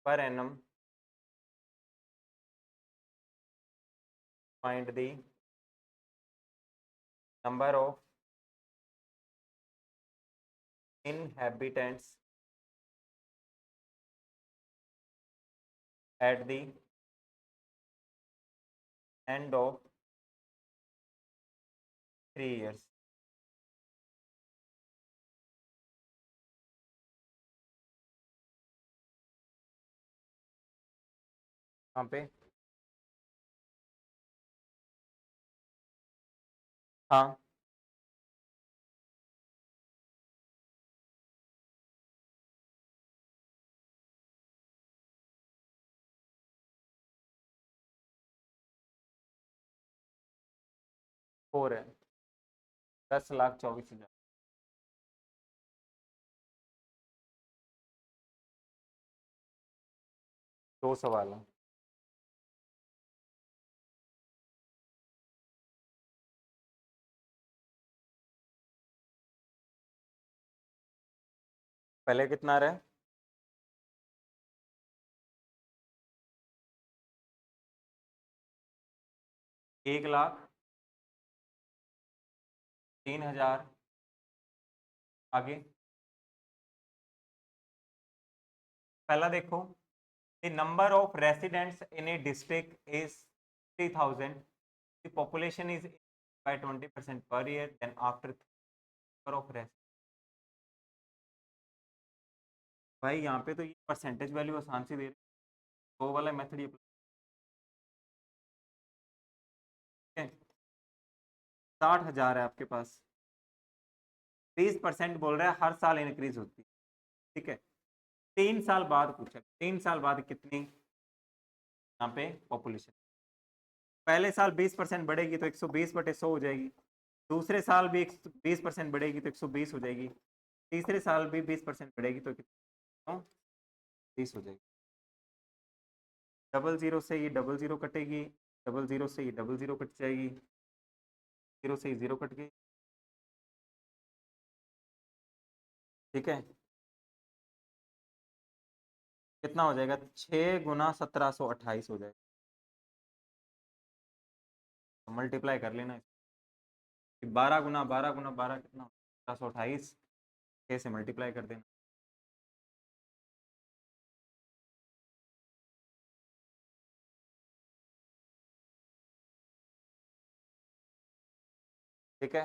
per annum. Find the number of inhabitants at the end of 3 years. यहाँ पे हाँ, four है, 10,24,000। दो सवाल है। पहले कितना रहा है? 1,03,000। आगे पहला देखो, the number of residents in A district is 3,000, the population is by 20% per year, then after number of resident. भाई यहाँ पे तो ये परसेंटेज वैल्यू आसान से दे रहे, वो वाला मेथड ये 60,000 है आपके पास, 20% बोल रहा है हर साल इंक्रीज होती है। ठीक है, 3 साल बाद पूछा, 3 साल बाद कितनी यहाँ पे पॉपुलेशन। पहले साल 20% बढ़ेगी तो 120/100 हो जाएगी, दूसरे साल भी 20% बढ़ेगी तो 120 हो जाएगी, तीसरे साल भी 20% बढ़ेगी तो कितना 30 हो जाएगी। 00 से ये 00 कटेगी, 00 से ये 00 कट जाएगी, 0 से 0 कट गई। ठीक है, कितना हो जाएगा? 6 गुना 1728 हो जाएगा। मल्टीप्लाई कर लेना, 12 गुना 12 गुना 12 कितना 1728, 6 से मल्टीप्लाई कर देना। ठीक है,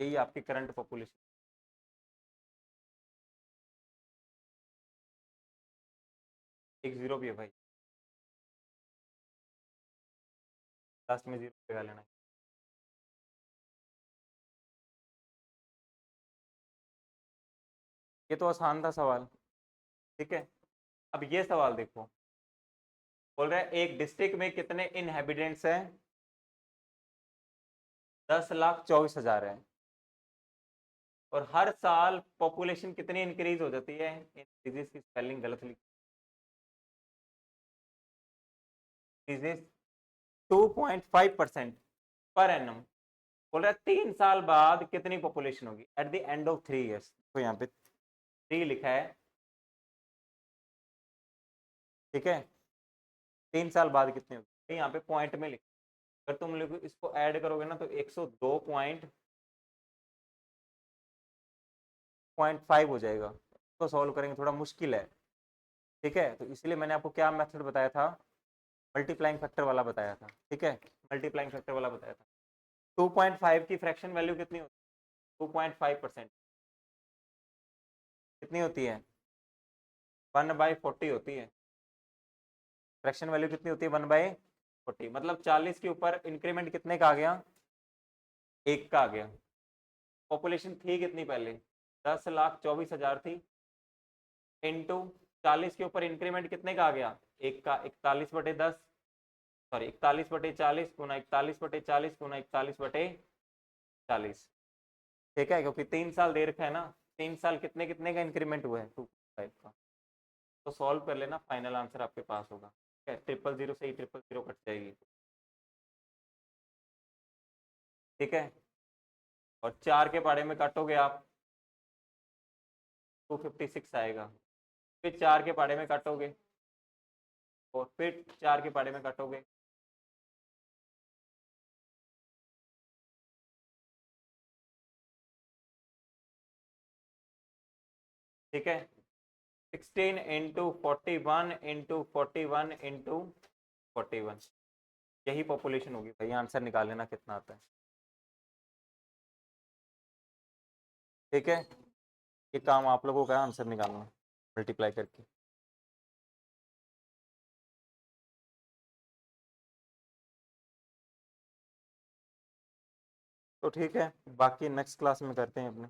यही आपकी करंट पॉपुलेशन। एक जीरो भी है भाई, लास्ट में जीरो लगा लेना। ये तो आसान था सवाल। ठीक है, अब ये सवाल देखो, बोल रहा है एक डिस्ट्रिक्ट में कितने इनहेबिटेंट्स हैं? 10,24,000 है, और हर साल पॉपुलेशन कितनी इंक्रीज हो जाती है? इंक्रीजेस की स्पेलिंग गलत लिखी, 2.5% पर एनम। बोल रहा है 3 साल बाद कितनी पॉपुलेशन होगी at the end of 3 years। तो यहाँ पे 3 लिखा है। ठीक है, 3 साल बाद कितनी होगी, तो यहाँ पे पॉइंट में लिख, अगर तुम लोग इसको ऐड करोगे ना तो 102.5 हो जाएगा। तो सॉल्व करेंगे थोड़ा मुश्किल है। ठीक है, तो इसलिए मैंने आपको क्या मेथड बताया था? मल्टीप्लाइंग फैक्टर वाला बताया था। ठीक है, मल्टीप्लाइंग फैक्टर वाला बताया था। 2.5 की फ्रैक्शन वैल्यू कितनी होती है? 2.5% कितनी होती है? 1/40 होती है। फ्रैक्शन वैल्यू कितनी होती है? 1/40, मतलब 40 के ऊपर इंक्रीमेंट कितने का आ गया? 1 का आ गया। पॉपुलेशन थी कितनी पहले? 10,24,000 थी, इंटू 40 के ऊपर इंक्रीमेंट कितने का आ गया? 1 का। 41/10, सॉरी 41/40 गुना 41/40 गुना 41/40। ठीक है, क्योंकि 3 साल दे रखा है ना, 3 साल कितने कितने का इंक्रीमेंट हुआ है? 2.5 का। तो सॉल्व कर लेना, फाइनल आंसर आपके पास होगा। ठीक है, 000 से ही 000 कट जाएगी। ठीक है, और 4 के पाड़े में काटोगे आप 256 आएगा, फिर 4 के पाड़े में काटोगे, और फिर 4 के पाड़े में काटोगे ठीक है, 16 इंटू 41 इंटू 41 इंटू 41, यही पॉपुलेशन होगी भाई। आंसर निकाल लेना कितना आता है। ठीक है, ये काम आप लोगों का आंसर निकालना मल्टीप्लाई करके। तो ठीक है, बाकी नेक्स्ट क्लास में करते हैं अपने।